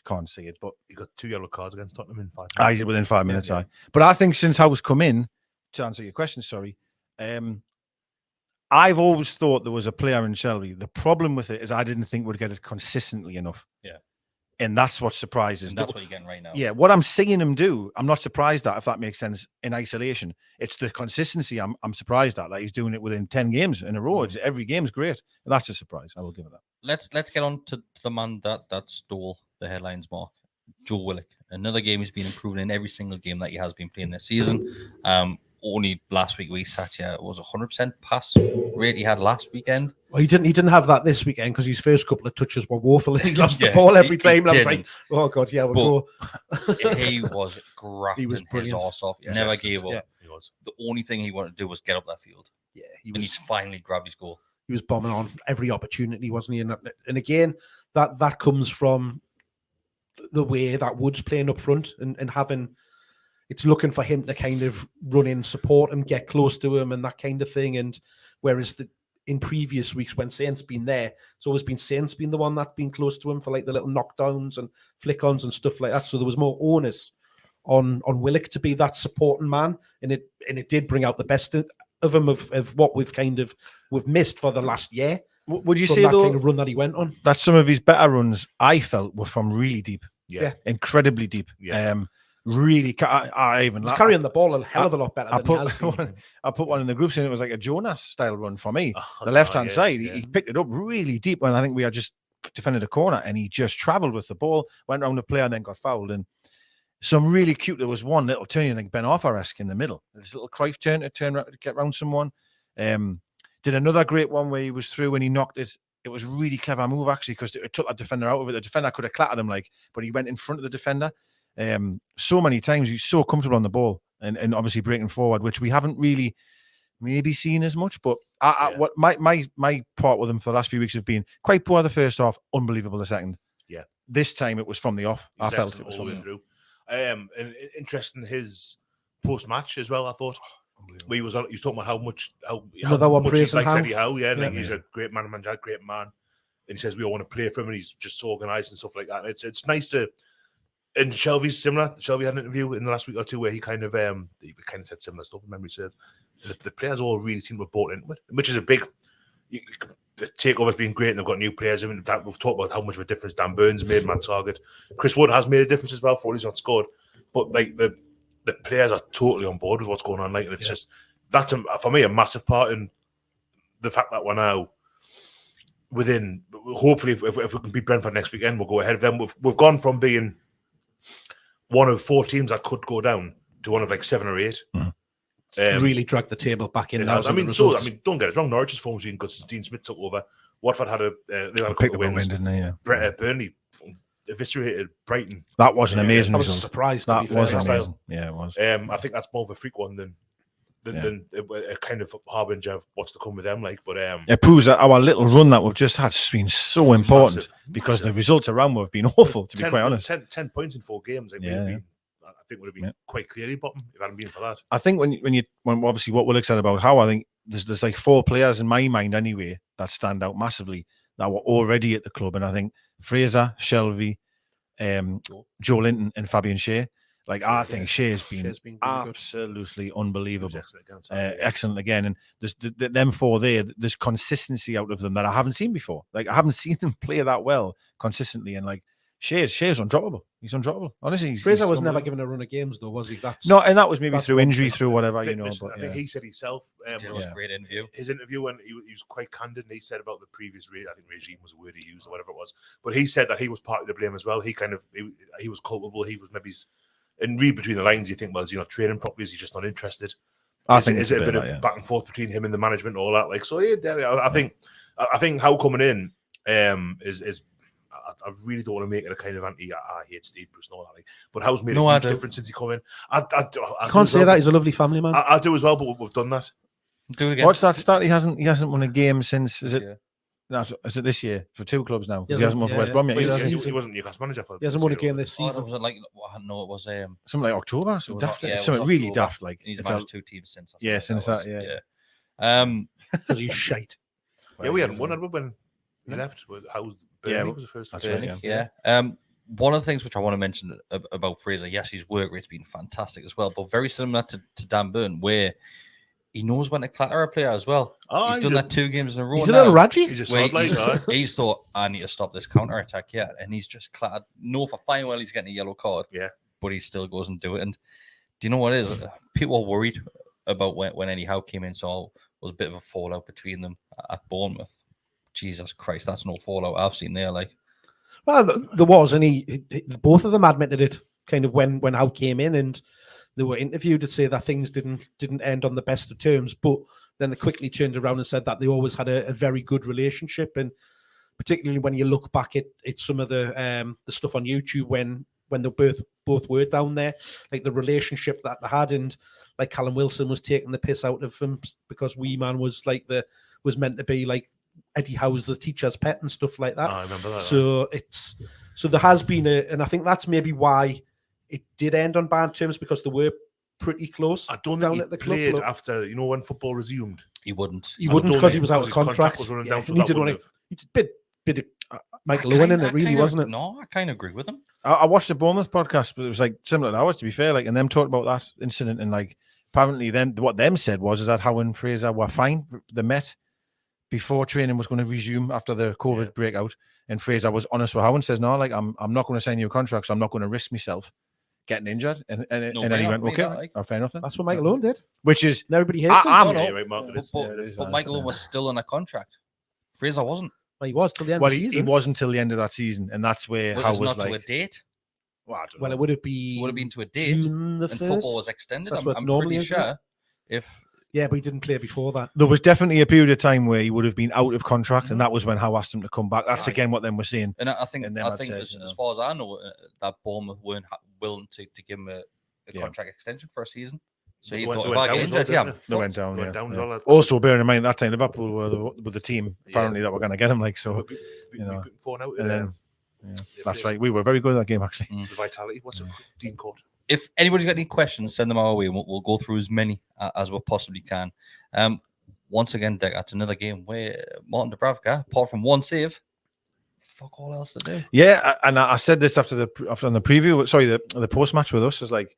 can't see it. But He got 2 yellow cards against Tottenham in 5 minutes. within 5 minutes, yeah. But I think since Howe's come in, to answer your question, sorry, I've always thought there was a player in Shelvey. The problem with it is I didn't think we'd get it consistently enough. Yeah. And that's what surprises. and that's what you're getting right now. Yeah, what I'm seeing him do, I'm not surprised at, if that makes sense, in isolation. It's the consistency I'm surprised at. Like he's doing it within 10 games in a row. Every game's great. And that's a surprise. I will give it that. Let's get on to the man that stole the headlines, Mark. Joe Willock. Another game he's been improving in every single game that he has been playing this season. Only last week we sat here, it was 100% pass rate he had last weekend. Well, he didn't have that this weekend because his first couple of touches were woeful. He lost Yeah, the ball every he time. And I was didn't. like, oh god, yeah, we'll But go. he was grafting his brilliant. arse off. Yeah, Never excellent. gave up. Yeah. He was. The only thing he wanted to do was get up that field. Yeah, And he's finally grabbed his goal. he was bombing on every opportunity, wasn't he? And again, that comes from the way that Wood's playing up front and having, it's looking for him to kind of run in, support him, get close to him and that kind of thing. And whereas in previous weeks when Saint's been there, it's always been Saint's been the one that's been close to him for like the little knockdowns and flick-ons and stuff like that. So there was more onus on Willock to be that supporting man. And it did bring out the best of him of what we've missed for the last year. Would you From say, that though, kind of run that he went on? that some of his better runs, I felt, were from really deep, Yeah. incredibly deep? Yeah. Really, I even He's carrying the ball a hell of a lot better I than put he has been. I put one in the groups and it was like a Jonas style run for me. Oh, The left hand yeah, side, yeah. he picked it up really deep when I think we had just defended a corner and he just travelled with the ball, went around the player and then got fouled. And some really cute. There was one little turn like Ben Arthur-esque in the middle. This little Cruyff turn to get round someone. Did another great one where he was through and he knocked it. It was a really clever move actually because it took that defender out of it. The defender could have clattered him but he went in front of the defender. So many times he's so comfortable on the ball and obviously breaking forward, which we haven't really maybe seen as much. But what my part with him for the last few weeks have been quite poor the first half, unbelievable the second. Yeah. This time it was from the off. I felt it was all the way from through. And interesting his post match as well. I thought he was talking about how much Another one much he praising likes Howe. Eddie Howe. Yeah, like Yeah. he's a great manager, great man. And he says we all want to play for him, and he's just so organised and stuff like that. And it's nice to And Shelvey's similar. Shelvey had an interview in the last week or two where he kind of said similar stuff. If memory serves. The players all really seem to have bought into it, which is a big. The takeover's been great, and they've got new players. I mean, we've talked about how much of a difference Dan Burns made, Matt Target. Chris Wood has made a difference as well, for he's not scored. But like the players are totally on board with what's going on. Like, and it's just that's for me a massive part in the fact that we're now within. Hopefully, if we can beat Brentford next weekend, we'll go ahead of them. We've gone from being one of 4 teams that could go down to one of like 7 or 8. Really dragged the table back in. I mean, don't get it wrong. Norwich's form's been good since Dean Smith took over. Watford had a couple of wins. Didn't they? Yeah. Burnley eviscerated Brighton. That was an amazing I was result. surprised. That was amazing. Yeah, it was. I think that's more of a freak one than a kind of harbinger of what's to come with them. Like, but it proves that our little run that we've just had has been so important because the results around have been awful. To be quite honest, 10 points in 4 games. Like, I think would have been quite clearly bottom if it hadn't been for that. I think when obviously what Willock said about Howe, I think there's like 4 players in my mind anyway that stand out massively that were already at the club, and I think Fraser, Shelvey, Joe Linton, and Fabian Shea. Like, I think Shea's been absolutely unbelievable, excellent again, and there's them 4 there. There's consistency out of them that I haven't seen before. Like, I haven't seen them play that well consistently, and like. Shea's undroppable. He's undroppable. Honestly, Fraser was never given a run of games, though, was he? No, and that was maybe through injury, through whatever, fitness, But I think he said himself. It was a great interview. His interview, when he was quite candid, and he said about the previous regime was a word he used or whatever it was. But he said that he was partly to blame as well. He he was culpable. He was maybe, and read between the lines, you think, well, is he not training properly? Is he just not interested? Is it a bit of back and forth between him and the management, all that? Like, so I think how coming in is. I really don't want to make it a kind of I hate Steve Bruce and all that. But Howe's made a huge difference since he come in. I can't say that he's a lovely family man. I do as well, but we've done that. Do it again. What's that stat? He hasn't won a game since. Is it this year for 2 clubs now? He hasn't won for West Brom yet. He wasn't Newcastle manager for. He hasn't won a game this season. Was it like? No, it was something like October. So daft. Something really daft. Like he's managed 2 teams since. Since that. Because he's shite. Yeah, we hadn't won it when he left. Howe's. Was the first. That's right, yeah. One of the things which I want to mention about Fraser, yes, his work rate's been fantastic as well, but very similar to Dan Burn, where he knows when to clatter a player as well. He's done that 2 games in a row. He's a little radgy. He's a sod he's thought, I need to stop this counter attack, and he's just clattered. No, for fine well, he's getting a yellow card, but he still goes and do it. And do you know what it is? People are worried about when Eddie Howe came in, so it was a bit of a fallout between them at Bournemouth. Jesus Christ, that's no fallout I've seen there. Like, well, there was, and both of them admitted it. Kind of when Howe came in, and they were interviewed to say that things didn't end on the best of terms. But then they quickly turned around and said that they always had a very good relationship, and particularly when you look back at some of the stuff on YouTube when they both were down there, like the relationship that they had, and like Callum Wilson was taking the piss out of him because Wee Man was meant to be like Eddie Howe's the teacher's pet and stuff like that. I remember that. So there has been and I think that's maybe why it did end on bad terms, because they were pretty close. I don't think he played after when football resumed. He wouldn't because he was out of contract. Was running down, he did want to. It's a bit of Michael Owen in it, really, wasn't it? No, I kind of agree with him. I watched the Bournemouth podcast, but it was like similar to ours, to be fair. Like, and them talked about that incident, and like apparently what them said was that Howe and Fraser were fine. They met before training was going to resume after the COVID breakout, and Fraser was honest with Howe and says, "No, like I'm not going to sign you a contract, so I'm not going to risk myself getting injured." And then he went, "Okay, fair enough." That's what Michael Owen did. Which is everybody hates him. But Michael Owen was still on a contract. Fraser wasn't. Well, he was till the end of the season. He was until the end of that season, and that's where Howe was not like, to a date. Well, it would have been to a date. June the 1st. And football was extended. That's I'm pretty sure. Yeah, but he didn't play before that. There was definitely a period of time where he would have been out of contract, and that was when Howe asked him to come back. That's again what them were saying. And I think as far as I know, that Bournemouth weren't willing to give him a contract extension for a season. So he thought, if I get injured, they went down. Yeah. Also, bearing in mind that time Liverpool were the team apparently that were going to get him. Like, so, and then that's right. We were very good at that game, actually. The vitality. What's it? Dean Court. If anybody's got any questions, send them our way. We'll go through as many as we possibly can. Once again, Deka, that's another game where Martin Dubravka, apart from one save, fuck all else to do. Yeah, and I said this after the preview. Sorry, the post match with us is like,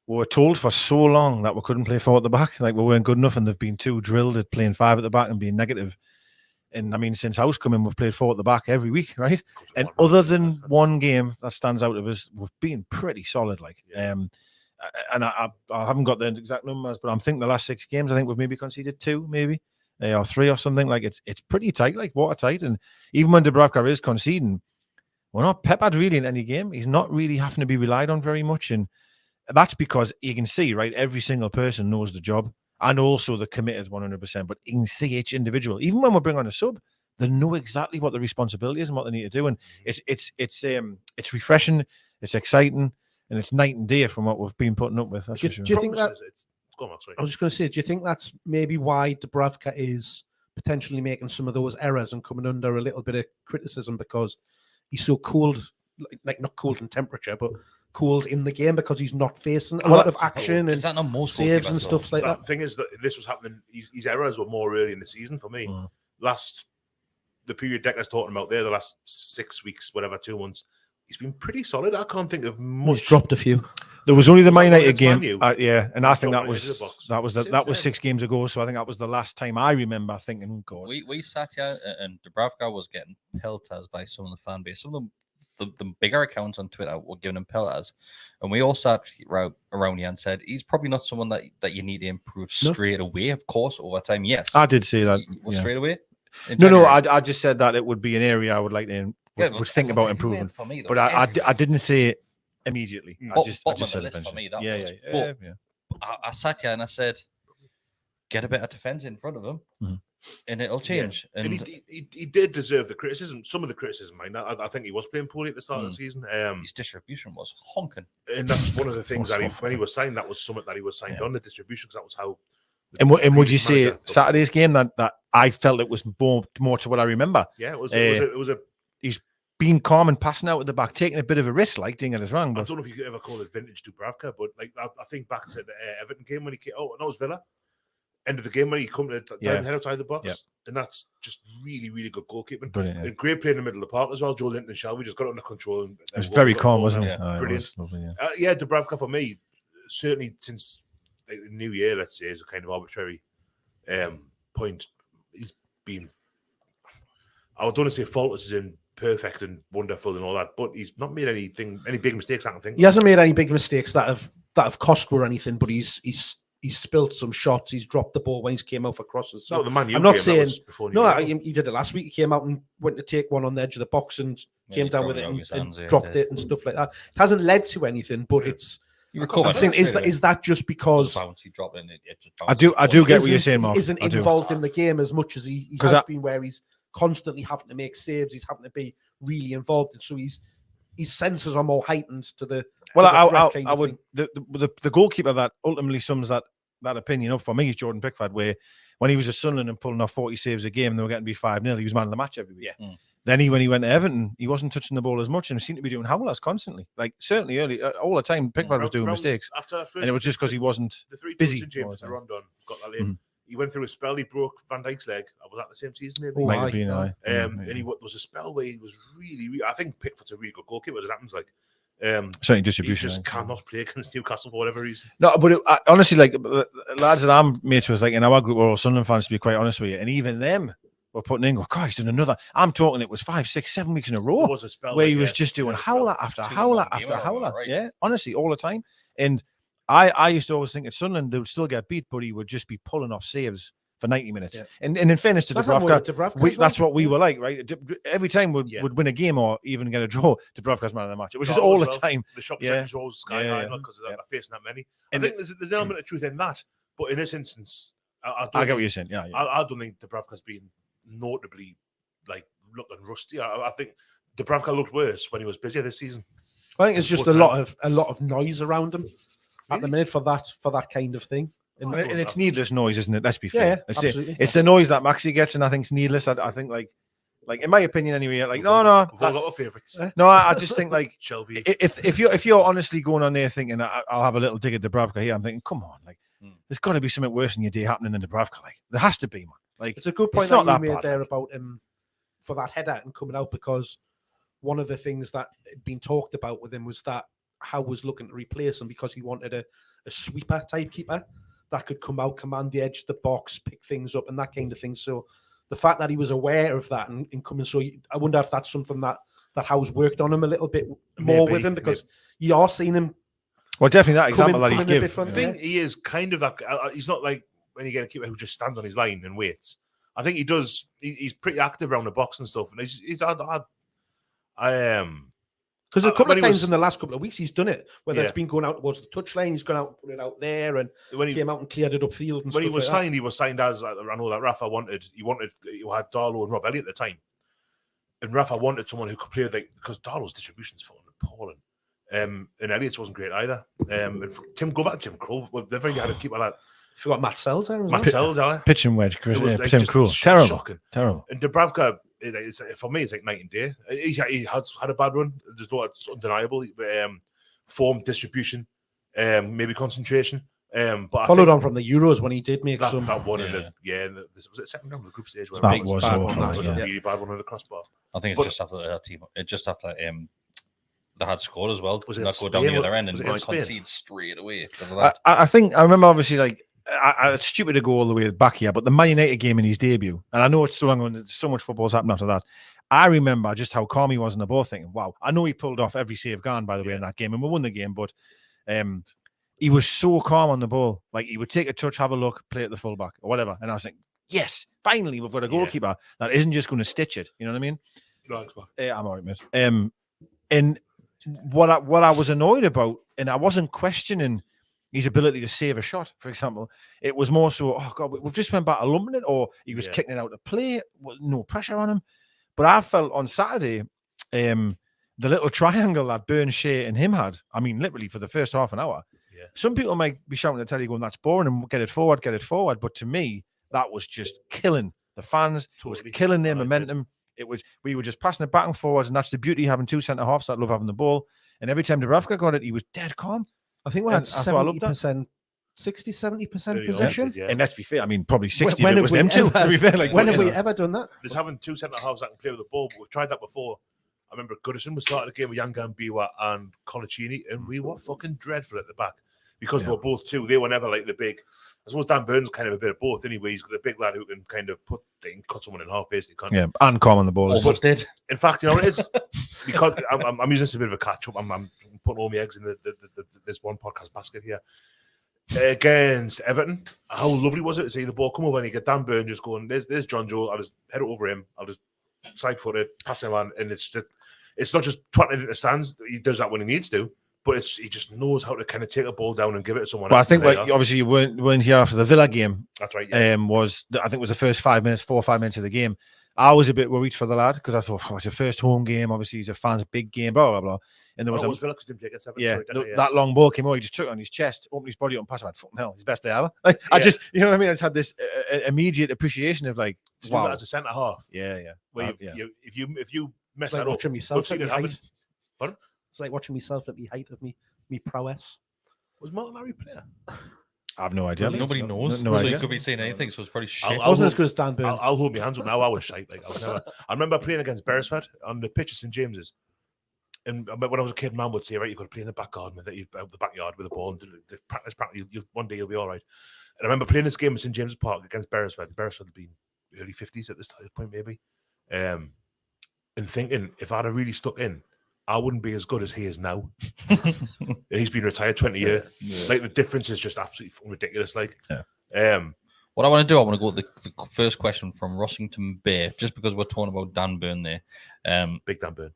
we were told for so long that we couldn't play 4 at the back, like we weren't good enough, and they've been too drilled at playing 5 at the back and being negative. And I mean, since House come in, we've played 4 at the back every week, right? And other than one game that stands out of us, we've been pretty solid. Like, and I haven't got the exact numbers, but I'm thinking the last 6 games, I think we've maybe conceded 2, maybe or 3 or something. Like it's pretty tight, like watertight. And even when Dubravka is conceding, we're not peppered really in any game. He's not really having to be relied on very much, and that's because you can see, right, every single person knows the job. And also they're committed 100%. But you can see each individual, even when we bring on a sub, they know exactly what the responsibility is and what they need to do. And it's refreshing, it's exciting, and it's night and day from what we've been putting up with. That's Do you think that? Go on, sorry. I was just going to say, do you think that's maybe why Dubravka is potentially making some of those errors and coming under a little bit of criticism, because he's so cold, like not cold in temperature, but cold in the game because he's not facing a lot of action and saves and stuff like that. The thing is that this was happening. His errors were more early in the season for me. The period Deka's talking about there, the last 6 weeks, whatever, 2 months, he's been pretty solid. I can't think of much. He's dropped a few. There was only the Man United game, and I think that was 6 games ago. So I think that was the last time I remember thinking, God. We sat here and Dubravka was getting pelters by some of the fan base. Some of them. The bigger accounts on Twitter were giving him pelters, and we all sat around here and said he's probably not someone that you need to improve straight away. Of course, over time, yes. I did say that. Straight away? No, I just said that it would be an area I would like to would think about improving. For me, though, but I didn't say it immediately. I just said it for me. I sat here and I said, get a better defense in front of him. Mm-hmm. And it'll change. Yeah. And he did deserve the criticism. Some of the criticism, I think he was playing poorly at the start of the season. His distribution was honking, and that's one of the things that when he was signed, that was something that he was signed on the distribution, because that was how. And would you say Saturday's game that I felt it was more to what I remember? Yeah, it was a. He's been calm and passing out at the back, taking a bit of a risk, like doing it as wrong. I don't know if you could ever call it vintage Dubravka, but like I think back to the Everton game when he came. Oh, no, it was Villa. End of the game when he come to down head outside the box, and that's just really, really good goalkeeping. Brilliant, and great play in the middle of the park as well. Joe Linton and Shelvey just got it under control. And it was very calm, wasn't it? Brilliant. Dubravka for me, certainly since the new year, let's say, is a kind of arbitrary point. He's been, I don't want to say faultless as in perfect and wonderful and all that, but he's not made any big mistakes. I don't think he hasn't made any big mistakes that have cost or anything, but he's spilt some shots. He's dropped the ball when he's came out for crosses. So the Man U I'm not game, saying he did it last week. He came out and went to take one on the edge of the box and came down with it and dropped it and stuff like that. It hasn't led to anything, but it's. I'm saying, is that just because he dropped in I do get what you're saying, Mark. He isn't involved in the game as much as he has been, where he's constantly having to make saves. He's having to be really involved, and so his senses are more heightened to the. Well, I would the goalkeeper that ultimately sums that opinion up for me is Jordan Pickford, where when he was at Sunderland and pulling off 40 saves a game, they were getting to be 5-0. He was man of the match every week. Yeah. Then when he went to Everton, he wasn't touching the ball as much and seemed to be doing howlers constantly. Like certainly early, all the time, Pickford was doing mistakes, and it was just because he wasn't busy. James to Rondon got that in. He went through a spell. He broke Van Dijk's leg. Was that the same season? Maybe. Might have been. And there was a spell where he was really. I think Pickford's a really good goalkeeper. As it happens, like. Certainly distribution. He just cannot play against Newcastle for whatever reason. No, but honestly, like the lads that I'm mates with, like in our group, we're all Sunderland fans, to be quite honest with you, and even them were putting in, God, he's done another. I'm talking, it was 5, 6, 7 weeks in a row was a spell where he was just doing howler after howler after howler. Right. Yeah, honestly, all the time. And I used to always think at Sunderland they would still get beat, but he would just be pulling off saves for 90 minutes. Yeah. And in fairness to Dubravka, that's what we were like, right? Every time we'd win a game or even get a draw, Dubravka's man of the match. It was just all the time. The shop percentage was sky high because they're facing that many. I think there's an element of truth in that. But in this instance, I get what you're saying. Yeah. I don't think Dubravka's been notably like looking rusty. I think Dubravka looked worse when he was busier this season. I think it's just a lot of noise around him at the minute for that kind of thing. And it's needless noise, isn't it? Let's be fair. Yeah, absolutely. It's the noise that Maxi gets, and I think it's needless. I think, like in my opinion, anyway. Like, no. We've all got our favourites. No, I just think like Shelvey. If you're honestly going on there thinking I'll have a little dig at Dubravka here, I'm thinking, come on, like there's got to be something worse in your day happening than Dubravka. Like there has to be, man. Like it's a good point that you made there about him for that header and coming out, because one of the things that had been talked about with him was that Howe was looking to replace him because he wanted a sweeper type keeper that could come out, command the edge of the box, pick things up, and that kind of thing. So the fact that he was aware of that and coming, so I wonder if that's something that Howe's worked on him a little bit more with him, because you are seeing him. Well, definitely that example that he's given. I think he is kind of that. He's not like when you get a keeper who just stands on his line and waits. I think he does. He's pretty active around the box and stuff. And he's because a couple of times in the last couple of weeks he's done it. Whether it's been going out towards the touchline, he's gone out and put it out there, and when he came out and cleared it upfield. And when he was like signed, he was signed as I know that Rafa wanted. You had Darlow and Rob Elliott at the time. And Rafa wanted someone who could play because Darlow's distribution's fallen appalling. And Elliott's wasn't great either. Tim Crow. They've already had a keeper like that. You forgot Matt Sells there as well. Matt Sells, pitching wedge, Kris. Tim Crow. Terrible. Shocking. Terrible. And Dubravka, for me, it's like night and day. He has had a bad run. It's undeniable. Form, distribution, maybe concentration. But followed on from the Euros when he did make that some. That one was it second round of the group stage? That was a really bad one of the crossbar. I think it's just after that team. It's just after they had scored as well. Was it not go down the other end and concede straight away? I think I remember obviously it's stupid to go all the way back here, but the Man United game in his debut, and I know it's so long on. So much football's happened after that. I remember just how calm he was in the ball, thinking, "Wow!" I know he pulled off every save gone, by the way, in that game, and we won the game. But he was so calm on the ball. Like, he would take a touch, have a look, play at the fullback or whatever, and I was thinking, "Yes, finally, we've got a goalkeeper that isn't just going to stitch it." You know what I mean? I'm all right, mate. And what I was annoyed about, and I wasn't questioning his ability to save a shot, for example. It was more so, oh God, we've just went back to lumping it, or he was kicking it out to play, no pressure on him. But I felt on Saturday, the little triangle that Burn, Shea and him had, I mean, literally for the first half an hour. Yeah. Some people might be shouting at the telly going, "That's boring," and get it forward. But to me, that was just killing the fans. Totally. It was killing their momentum. We were just passing it back and forwards, and that's the beauty of having two centre halves that love having the ball. And every time Dubravka got it, he was dead calm. I think we had 70%, 60-70% possession. Yeah. And let's be fair, I mean, probably 60 when it was them two. To be fair, when have we ever done that? There's having two centre halves that can play with the ball, but we've tried that before. I remember Goodison was starting the game with Yanga and Biwa and Colaccini, and we were fucking dreadful at the back because they were both two. They were never like the big. I suppose Dan Burns kind of a bit of both anyway. He's got a big lad who can kind of cut someone in half, basically. Yeah, and calm on the ball. Almost did. In fact, you know what it is? Because I'm using this as a bit of a catch up. I'm putting all my eggs in this one podcast basket here. Against Everton, how lovely was it to see the ball come over and you get Dan Burns just going, there's John Joe, I'll just head it over him, I'll just side foot it, pass him on, and it's not just twatting it in the stands. He does that when he needs to, but he just knows how to kind of take a ball down and give it to someone else. I think obviously you weren't here after the Villa game. That's right. Yeah. I think it was the first 4 or 5 minutes of the game. I was a bit worried for the lad because I thought, it's your first home game. Obviously, he's a fan's big game, blah, blah, blah. And there was Villa didn't play against Everton. That long ball came over. He just took it on his chest, opened his body up and passed it. Fucking hell, he's the best player ever. I just, you know what I mean? I just had this immediate appreciation of like, wow. As a centre half. Yeah. Where if you mess that up, watching myself at Pardon? It's like watching myself at the height of me prowess. Was Martin player? I have no idea. Nobody knows. No idea. He could be saying anything, so it's probably shit. It wasn't as good as Dan Burn. I'll hold my hands up now. I was shite. I remember playing against Beresford on the pitch at St James's. And when I was a kid, man would say, right, you've got to play in the back garden, out the backyard with the ball. And practice, one day you'll be all right. And I remember playing this game at St James's Park against Beresford. Beresford had been early 50s at this point, maybe. And thinking, if I'd have really stuck in, I wouldn't be as good as he is now. He's been retired 20 years. Yeah. Like, the difference is just absolutely ridiculous. Like, what I want to do, I want to go with the first question from Rossington Bay, just because we're talking about Dan Burn there. Big Dan Burn.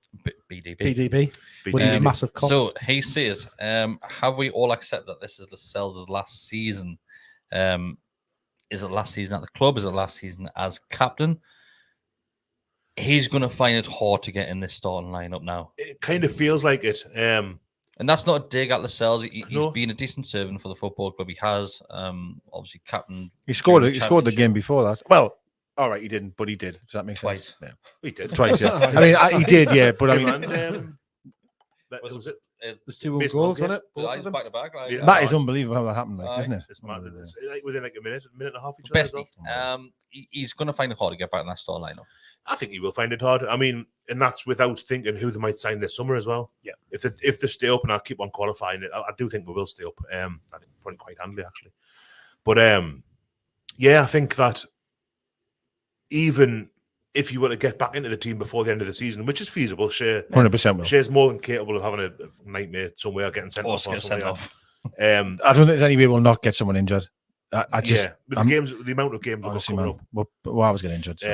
BDB. With his massive cock. So he says, have we all accepted that this is Lascelles' last season? Is it last season at the club? Is it last season as captain? He's going to find it hard to get in this starting lineup now. It kind of feels like it. And that's not a dig at Lascelles. He's been a decent servant for the football club. He has, obviously, captain. He scored the game before that. Well, all right, he didn't, but he did. Does that make sense? Twice. Yeah. He did. Twice, yeah. I mean, he did, yeah. But I mean... was it? There's 2 own Mason goals Mount, on yes. it. Both of them. Back to back. Yeah. That is unbelievable how that happened, like, Aye. isn't it? It's mad. It's like within like a minute and a half each other. as Besty, well. he's going to find it hard to get back in that start lineup. I think he will find it hard. I mean, and that's without thinking who they might sign this summer as well. Yeah. If they stay up, and I'll keep on qualifying it, I do think we will stay up. I think probably quite handily actually. But yeah, I think that even if you were to get back into the team before the end of the season, which is feasible, 100% will. Shea's more than capable of having a nightmare somewhere, getting sent off. Or Sent somewhere. off. I don't think there's any way we'll not get someone injured. I just, with the games, the amount of games we've got honestly, coming man, up. well, I was getting injured. So.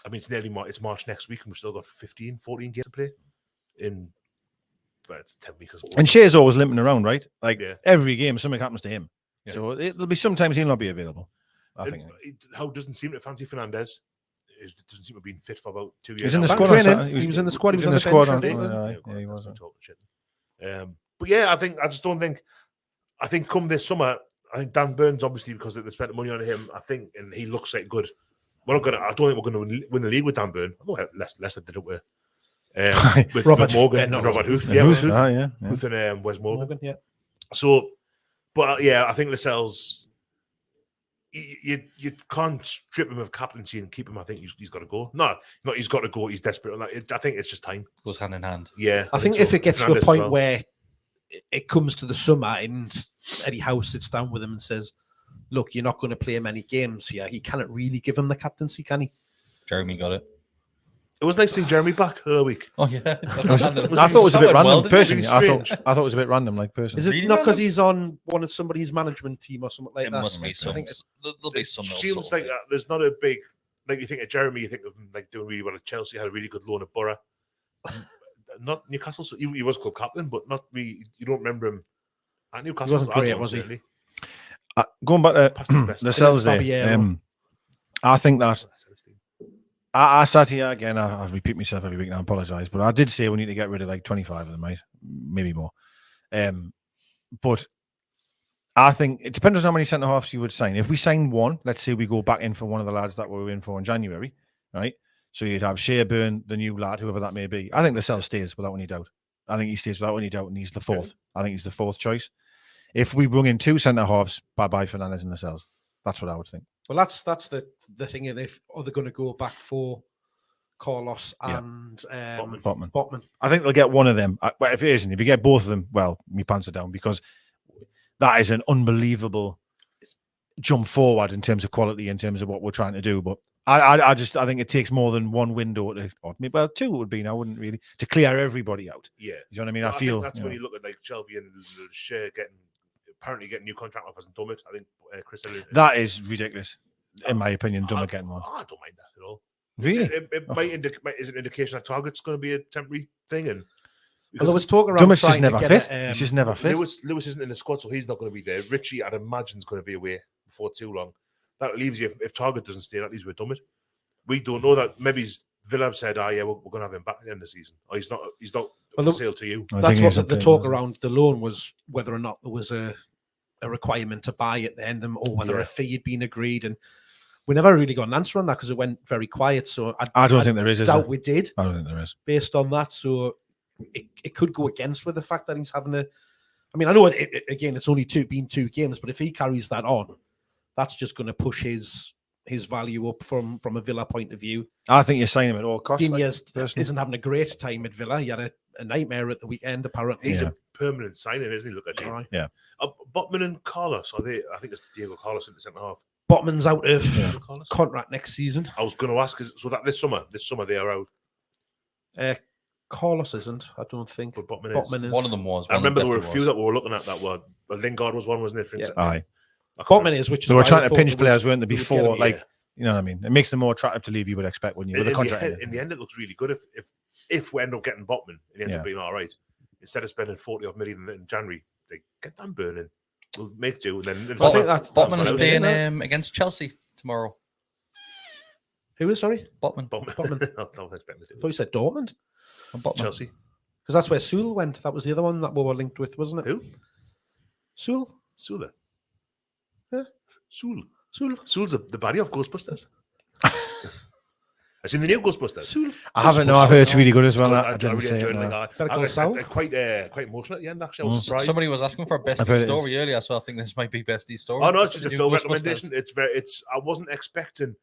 I mean, it's nearly it's March next week, and we've still got 14 games to play. But it's 10 weeks. And Shea's always limping around, right? Like Yeah. every game, something happens to him. Yeah. So there'll be sometimes he'll not be available. I think. Howe doesn't seem to fancy Fernandez. It doesn't seem to have been fit for about 2 years. He was in the now. squad. Training. He was in the squad. He was on the squad. bench, I think. Yeah, he was. Talking shit. But yeah, I just don't think. I think come this summer, I think Dan Burns, obviously because they spent the money on him, I think, and he looks like good. I don't think we're going to win the league with Dan Burn. Although Leicester did it with Robert Morgan, no, Robert Huth, Huth, Huth, yeah. Huth and Wes Morgan. Yeah. So, but yeah, I think Lascelles. You can't strip him of captaincy and keep him. I think he's got to go. No, he's got to go. He's desperate. I think it's just time. Goes hand in hand. Yeah, I think so. if it gets Fernandez to a as point well. where it comes to the summer and Eddie Howe sits down with him and says, "Look, you're not going to play many games here," he cannot really give him the captaincy, can he? Jeremy got it. It was nice seeing Jeremy back the other week. Oh yeah. I thought it was a bit random. Personally, I Really thought it was a bit random. Like personally, Is it Really not because random? he's on one of somebody's management team or something like It that? must be I some. think it's- There'll be some. It seems like there's not a big like you think of Jeremy. You think of him like doing really well at Chelsea. Had a really good loan at Borough. Not Newcastle. So he was club captain, but not really. You don't remember him at Newcastle. He wasn't I great, don't, was he? certainly. going back to Past his best. Lascelles there, Fabiano. I think that I sat here again. I repeat myself every week, and I apologise, but I did say we need to get rid of like 25 of them, right? Maybe more. But I think it depends on how many centre halves you would sign. If we sign one, let's say we go back in for one of the lads that we were in for in January, right? So you'd have Sheaburn, the new lad, whoever that may be. I think Lascelles stays without any doubt. I think he stays without any doubt, and he's the fourth. I think he's the fourth choice. If we bring in 2 centre halves, bye Fernandez and Lascelles. That's what I would think. Well, that's the thing. If are they going to go back for Carlos and Botman. I think they'll get one of them. But if it isn't, if you get both of them, well, me pants are down because that is an unbelievable jump forward in terms of quality, in terms of what we're trying to do. But I think it takes more than one window to, or well, 2 would be now, wouldn't really, to clear everybody out. Yeah, you know what I mean. Well, I feel think that's when you look at like Shelvey and Shea apparently getting new contract offers and done it. I think Kris. That is ridiculous, in my opinion. Dummer getting one. I don't mind that at all. Really? It might is an indication that Target's going to be a temporary thing, and Although it's talking around Dumas is trying to never get fit. He's just never fit. Lewis isn't in the squad, so he's not going to be there. Richie, I'd imagine, is going to be away before too long. That leaves you if Target doesn't stay. That leaves you with Dummett. We don't know that. Maybe Villa have said, "Oh yeah, we're going to have him back at the end of the season." Or he's not for sale to you. That's what the talk around the loan was, whether or not there was a requirement to buy at the end of them, or whether a fee had been agreed. And we never really got an answer on that because it went very quiet. So I don't think there is. Doubt we did. I don't think there is. Based on that, so it could go against with the fact that he's having a. I mean, I know again it's only been 2 games, but if he carries that on, that's just going to push his value up from a Villa point of view. I think you're signing him at all costs. Diaz isn't having a great time at Villa. He had a nightmare at the weekend, apparently. He's a permanent signing, isn't he? Look at him. Right. Yeah. Botman and Carlos, are they? I think it's Diego Carlos in the centre half. Botman's out of contract next season. I was going to ask, so that this summer they are out. Carlos isn't, I don't think. But Botman is. One of them was. I remember there were a few that we were looking at that were. Well, Lingard was one, wasn't it? Yeah. Aye. Botman is, which is they were why trying I to thought pinch we players, would- weren't they? we would Before, get him. like you know what I mean. It makes them more attractive to leave. You would expect, wouldn't you? With a contract. In the end, it looks really good. If we end up getting Botman, it ends up being all right. Instead of spending 40 million in January, they get Dan Burning. We'll make do, and then I think that's Botman is what playing I against Chelsea tomorrow. Who is, sorry? Botman. Botman. No, I was expecting I thought you said Dortmund. Botman. Chelsea. Because that's where Sewell went. That was the other one that we were linked with, wasn't it? Who? Sewell. Sula. Yeah. Sewell. Sewell. Sewell's the baddie of Ghostbusters. I've seen the new Ghostbusters. I haven't. No, I've heard it's really good as well. I I didn't really say enjoyed it. it. No. I quite emotional at the end. Actually, I was surprised. Somebody was asking for a best I've heard it story earlier, so I think this might be Besty's story. Oh no, it's just a New film Ghostbusters. recommendation. I wasn't expecting.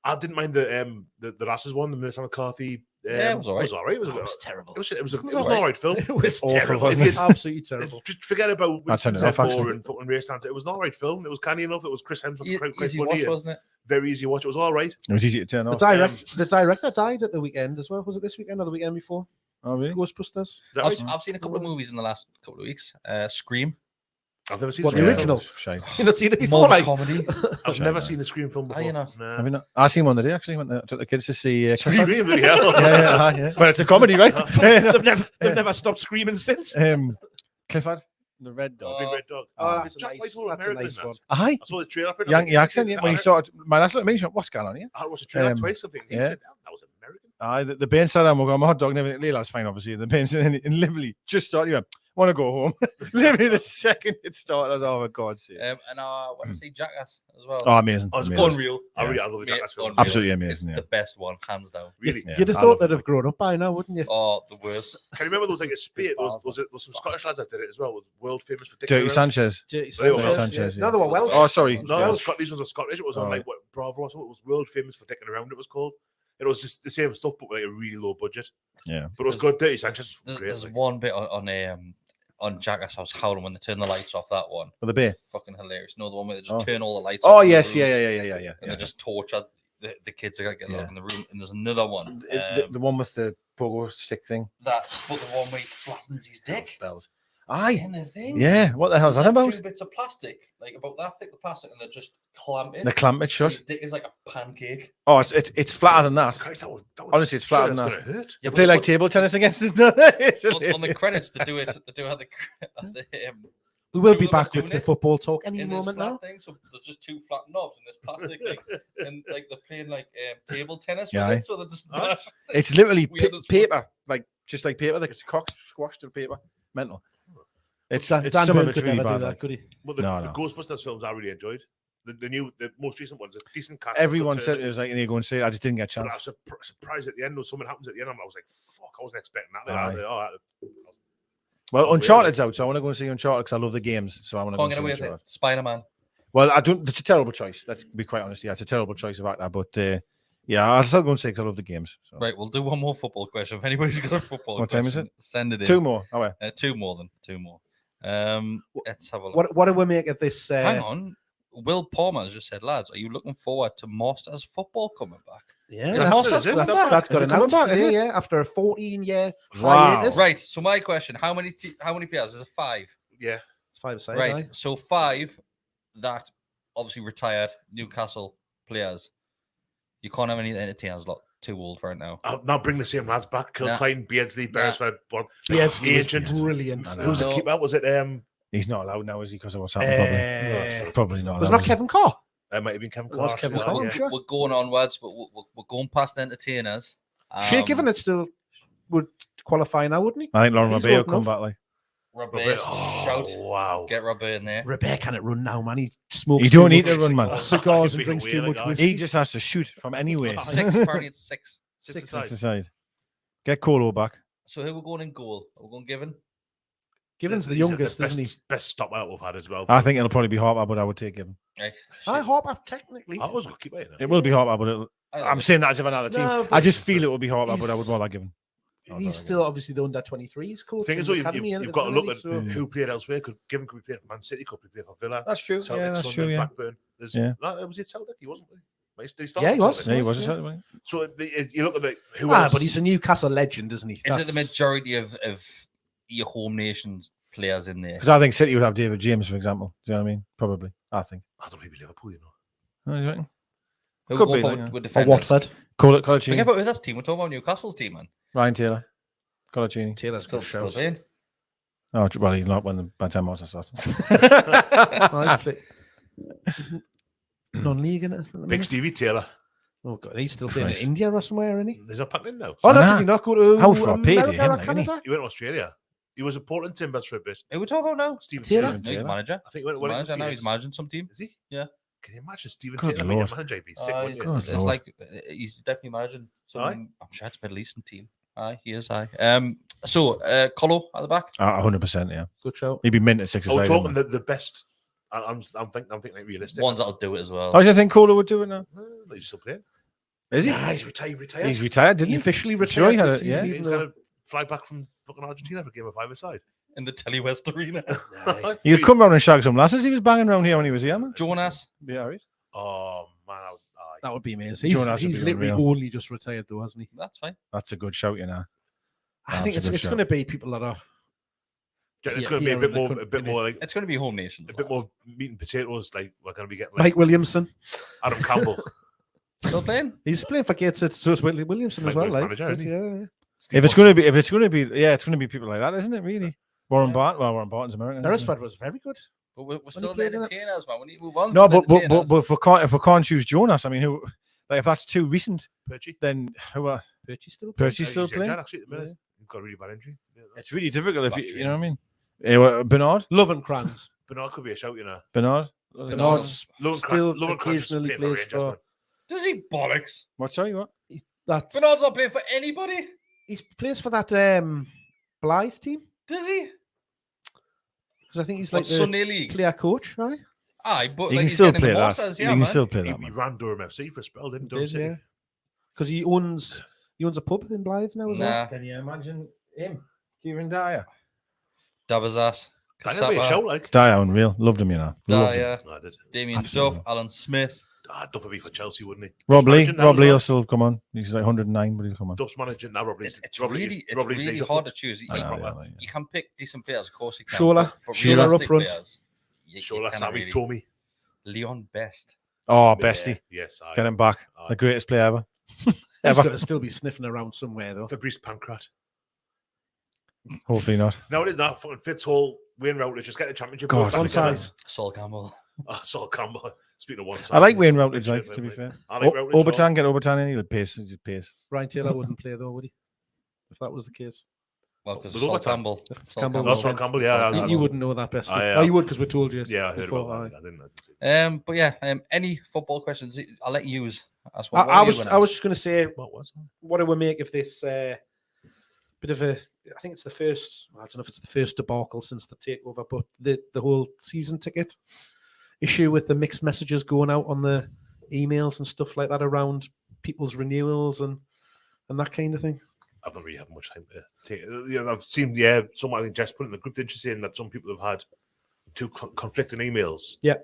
I didn't mind the Lascelles one, the Melissa McCarthy. Yeah, it was all right. It was all right. It was terrible. It was an all right film. It was Awful, terrible. wasn't it? Absolutely terrible. Just forget about That's Winston enough, actually. Moore and fucking Ray Stantz. It was an all right film. It was canny enough. It was Chris Hemsworth. Quite Easy funny. watch, And wasn't it? very easy to watch. It was all right. It was easy to turn The, off. the director died at the weekend as well. Was it this weekend or the weekend before? Oh, really? Ghostbusters. Is that right? I've seen a couple of movies in the last couple of weeks. Scream. I've never seen What, the Scream. original? Shite. You not seen it More before? of a comedy. I've never seen a Scream film Are before. you not? Nah. Have you not? I seen one today actually. Took the kids to see. Scream, really? Hell. yeah. But it's a comedy, right? they've never stopped screaming since. Clifford, the red dog. Big Red Dog. Oh, It's that's Jack nice. Whitehall That's a American, nice isn't one. it? Aye. I saw the trailer for it. Yankee accent. Yeah, when he started, my last look at me, he went, "What's going on here?" I watched the trailer Um, twice. Something. He yeah. said that was American. Aye, the Ben said, "I'm going, my hot dog." And everything. Leila's fine, obviously. The Ben said, and literally just started. He went, "Want to go home?" Literally the second it started, I was, "Oh, for God's sake!" And I want to see Jackass as well. Oh, amazing! Oh, it's amazing. Unreal. I Mate, love the Jackass film. unreal. Absolutely amazing, It's yeah. the best one, hands down. Really. Yeah. You'd have I thought love they'd have grown up by now, wouldn't you? Oh, the worst. Can you remember there was like a spit? There was some Scottish lads that did it as well. It was world famous for Dirty around. Sanchez. Dirty They were Sanchez, No, they were Welsh. Oh, sorry. No, Yeah. these ones are Scottish. It was on Oh. like what Bravo or something. It was world famous for dicking around. It was called. It was just the same stuff, but like a really low budget. Yeah. But it was good. Dirty Sanchez was great. There's Like. one bit on Jackass. I was howling when they turned the lights off. That one, For the beer. fucking hilarious. No, the one where they just Oh. turn all the lights. Oh off in the yes, room yeah. And they just torture the kids that get Yeah. locked in the room. And there's another one. The one with the pogo stick thing. But the one where he flattens his dick Bells. Aye. in the thing. Yeah. What the hell's that about? 2 bits of plastic, like about that thick of plastic, and they just clamp it. The clamp it So shut. his dick is like a pancake. Oh, it's flatter than that. Christ, that was, Honestly, it's flatter than that's that. gonna hurt. You but play like table tennis against it. It's on the credits, they do it at the We will Two be of them back with doing the it football talk any in this moment flat now. thing. So there's just 2 flat knobs and this plastic thing, and like they're playing like table tennis Yeah, with aye. it. So they're just It's literally We had this- paper, like just like paper. Like it's cocked, squashed to paper. Mental. It's Dan some of Burn it's could really never do bad. that, Like. could he? But No, the no. Ghostbusters films I really enjoyed. The most recent ones, a decent cast. Everyone good said it turn-outs. was like, and you go and see it. I just didn't get a But I chance. was surprised at the end. When something happens at the end, I was like, "Fuck!" I wasn't expecting that. Aye. Like, Well, really? Uncharted's out, so I want to go and see Uncharted because I love the games. So I want to go can't and get away see with it. Uncharted. Spider-Man. Well, I don't. It's a terrible choice. Let's be quite honest. Yeah, it's a terrible choice of actor. But yeah, I'll still go and say because I love the games. So. Right, we'll do one more football question. If anybody's got a football What time is question, send it in. 2 more. Oh, yeah. 2 more than 2 more. Let's have a look. What do we make of this? Hang on. Will Palmer has just said, lads, are you looking forward to Masters football coming back? Yeah, Is that Masters, is it? that's got Is it coming announced back, is today, it? yeah, after a 14-year Wow. hiatus. Right. So my question: how many players? Is it 5? yeah. It's 5 aside, Right. aye. So 5 that obviously retired Newcastle players. You can't have any entertainers. Lot too old for it now. I'll now bring the same lads back. Kilcline, Beardsley, Beresford, Beardsley is Ancient. brilliant. I know. Who's the No. keeper? Was it? He's not allowed now, is he? Because of what's happened. Probably not. Was allowed, not is he? Kevin Carr? It might have been Kevin It was Carr, Kevin actually, Carr, yeah. I'm sure. We're going onwards, but we're going past the entertainers. Shea Given it still would qualify now, wouldn't he? I think Lauren He's Robert will old come enough. back. Like Robert, shout, wow. get Robert in there. Rebecca can't run now, man. He smokes. you too don't need much to run, man. cigars and Big drinks away, too like much that. whiskey. He just has to shoot from anywhere. 6, apparently it's 6. Six Six. aside. Aside. Get Colo back. So who we're going in goal? Are we going Given? Given's the He's youngest, best, isn't he? Best stop out we've had as well. I think it'll probably be Harper, but I would take him. Right. I shit. hope technically. I was going to keep it. It will be Harper, but I don't I'm know. saying that as if another team. No, I but just feel it will be Harper, but I would he's- rather give him. He's still obviously the under 23s coach. The thing in is, the though, academy, you've isn't got to it, look really? at So- who played elsewhere. Given could be playing for Man City, could be playing for Villa. That's true. Celtic, Yeah, that's Sunderland, true. Yeah. Blackburn. There's, Yeah. was it Celtic? He wasn't. Did he start Yeah, at he was. Celtic? Yeah, he was a Yeah. Celtic, right? So you look at the who else? but he's a Newcastle legend, isn't he? Is it the That's- majority of your home nations players in there? Because I think City would have David James, for example. Do you know what I mean? Probably. I think. I don't think Liverpool, you know. Oh, you reckon? Who Could will be, go like, for with Or defenders? Watford. Colaccini. Forget about who that's team. We're talking about Newcastle's team, man. Ryan Taylor. Colaccini. Taylor's Still, good still shout. playing. Oh, well, he's not when by the time Martin starts. Non-league, in it? Big Stevie Taylor. Oh, God. He's still playing in Christ. India or somewhere, isn't he? He's not packing in now. Oh, no, Nah. did he not go to How far paid America he him, or like, isn't he? Canada? He went to Australia. He was a Portland Timbers for a bit. Who we talking about now? Steven Taylor? Taylor. No, he's manager. I think he went He's manager now. He's Phoenix. managing some team. Is he? Yeah. Can you imagine Stephen Good Taylor being a Lord. manager? He'd be sick, wouldn't you? God, it's Lord. like he's definitely managing Aye. something. I'm sure it's Middle Eastern team. Aye, he is. Aye. So Colo at the back. 100%, yeah. Good show. He'd be mint at 6 Oh, aside. talking the best. I'm thinking like realistic. Ones that'll do it as well. Oh, do you think Kohler would do it now? He's still playing. Is he? Yeah, he's retired. He's retired, didn't He he? officially Sure he retired had this it, yeah. season, He's even going though- to fly back from fucking Argentina for a game of 5-a-side. In the Telewest Arena. He'd come round and shag some lasses. He was banging around here when he was here, man. Jonas. Yeah, right. Oh man, That would be amazing. Jonas would He's be literally unreal. only just retired, though, hasn't he? That's fine. That's a good shout, you know. I think That's a good it's shout. going to be people that are it's going to be here a bit in the more, country. like It's going to be home nations. a bit more meat and potatoes. Like we're going to be getting Mike Williamson. Adam Campbell. Still playing. He's playing for Gateshead, so is Williamson as Mike well. Like, manager, isn't he? yeah. Steve If it's Watson. going to be, yeah, it's going to be people like that, isn't it? Really, Warren Barton. Well, Warren Barton's American. isn't he? Beresford was very good. But we're he still played in it. entertainers, man. We need to move on. No, to the entertainers. but if we can't choose Jonas, I mean, who? Like, if that's too recent, Perchy. then who are Percy's still Percy's Yeah, still he's playing? injured, actually, at the minute. He's got a really bad injury. Yeah, It's really difficult if Back you to know what I mean. Bernard, Loving Crans. Bernard could be a shout, you know. Bernard. Bernard's Lowen still Lowen occasionally playing plays Rangers, for. man. Does he bollocks? What? Sorry, what? That's Bernard's not playing for anybody. he plays for that Blythe team Does he? because I think he's What, like the Sunday League? player coach, right? Aye, but You like can he's still getting in play the that. Masters, You yeah, can man. still play He that, man. ran Durham FC for a spell, didn't Durham City? Yeah, because he owns a pub in Blythe now as well. Nah, Can you imagine him, Kieran Dyer? Dabbers ass. That'd be a shout, like. Dyer, unreal. Loved him, you know. Loved him. Dyer, No, I did. Damien Absolutely. Duff, Alan Smith. Duff would be for Chelsea, wouldn't he? Rob Lee, managing now Rob as Lee well. will still come on. He's like 109, but he'll come on. Duff's managing now. Rob Lee's It's Rob Lee's- really, Rob Lee's knees are hard to fucked. choose. I know, proper. yeah, yeah. You can pick decent players, of course you can. Shola. but Shola realistic up front. players, you Shola, cannot Sammy, really. Tommy. Leon Best. Oh, Besty. Yes, I. Get him back. Aye. The greatest player ever. He's Ever. going to still be sniffing around somewhere though. Fabrice Pancrat. Hopefully not. Now it is that fucking Fitzhall, Wayne Routledge, just get the championship. God, both One together. size. Saul Campbell. Saul Campbell. Speaking of one size. I like Wayne Routledge, Legit, like, to be fair. I like Routledge. Obertan, get Obertan in. He'll pace. He'll pace. Ryan Taylor wouldn't play though, would he? If that was the case, Well, because With Saul Overton. Campbell. If Saul Campbell Oh, was Saul Campbell, yeah. I you wouldn't know that best. I, Oh, you would because we told you. Yeah, I heard before, about that. I didn't see. But yeah, any football questions? I'll let you use. That's what I are you was gonna I was ask? just going to say, What was it? what do we make of this bit of a? I think it's the first. I don't know if it's the first debacle since the takeover, but the whole season ticket issue with the mixed messages going out on the emails and stuff like that around people's renewals and that kind of thing. I've not really had much time to take it. Yeah, I've seen, some, I think Jess put in the group, didn't you, saying that some people have had two conflicting emails. Yeah.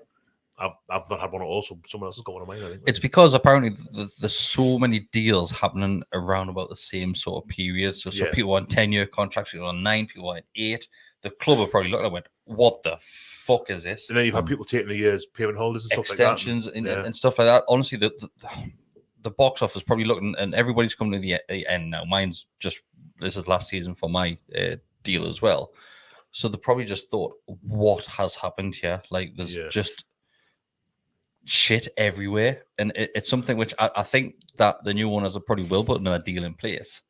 I've not had one at all, so someone else has got one of mine, I think. It's because apparently there's so many deals happening around about the same sort of period. So Yeah. people on 10-year contracts, people on 9, people on 8. The club are probably looking at it and went, what the fuck is this? And then you've had people taking the year's payment holders and stuff Extensions like and, that. and stuff like that. Honestly, the box office probably looking, and everybody's coming to the end now. Mine's just, this is last season for my deal as well. So they probably just thought, what has happened here? Like, there's just shit everywhere. And it's something which I think that the new owners probably will put a deal in place.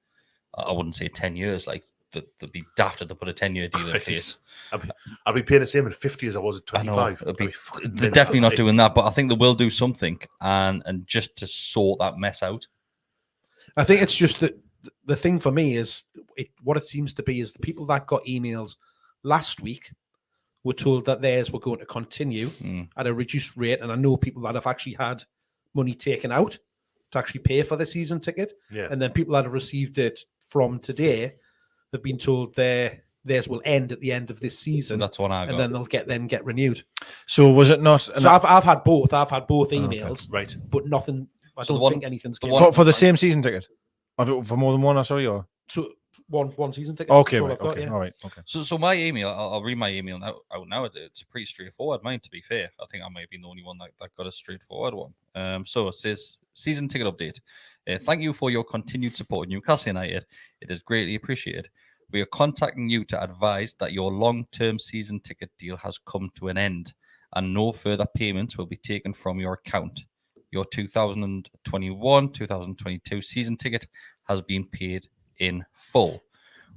I wouldn't say 10 years, like, they'd be daft to put a 10-year deal in place. I'll be paying the same at 50 as I was at 25. They're definitely not doing that, but I think they will do something and just to sort that mess out. I think it's just that the thing for me is what it seems to be is the people that got emails last week were told that theirs were going to continue at a reduced rate. And I know people that have actually had money taken out to actually pay for the season ticket. Yeah. And then people that have received it from today have been told theirs will end at the end of this season. That's what I got. And then they'll get renewed. So was it not? So I've had both. I've had both emails, Right. but nothing. I So don't think anything's the came one- out. for the same season ticket? For more than one, or sorry, or So one season ticket. okay, That's all right, I've got, okay, yeah. all right, okay. So my email, I'll read my email out now. It's pretty straightforward. Mine, to be fair, I think I might be the only one that got a straightforward one. So it says, season ticket update. Thank you for your continued support of Newcastle United. It is greatly appreciated. We are contacting you to advise that your long-term season ticket deal has come to an end and no further payments will be taken from your account. Your 2021-2022 season ticket has been paid in full.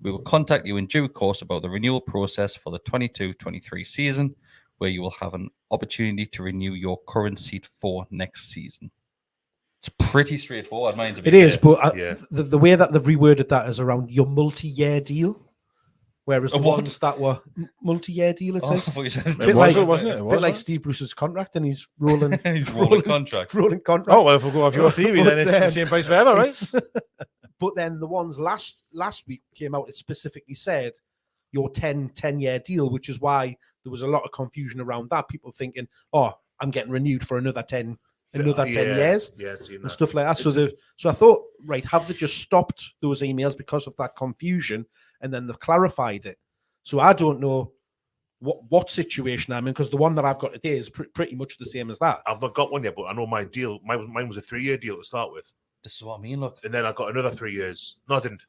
We will contact you in due course about the renewal process for the 22-23 season, where you will have an opportunity to renew your current seat for next season. It's pretty straightforward, mind to be It is, fair. but the way that they've reworded that is around your multi-year deal, whereas the What? ones that were multi-year deal, it Oh, I says. thought you said Bit like- wasn't it? It A was, bit like wasn't Steve Bruce's contract, and he's rolling, He's rolling contract. rolling it? contract. Oh, well, if we go off your theory, then it's the same price forever, right? It's- But then the ones last week came out, it specifically said your 10-year deal, which is why there was a lot of confusion around that. People thinking, oh, I'm getting renewed for another 10 years Yeah, I've seen and that. stuff like that. So I thought, right, have they just stopped those emails because of that confusion, and then they've clarified it? So I don't know what situation I'm in, because the one that I've got today is pretty much the same as that. I've not got one yet, but I know my deal. Mine was a 3-year deal to start with, This is what I mean, look. and then I got another 3 years. No, I didn't.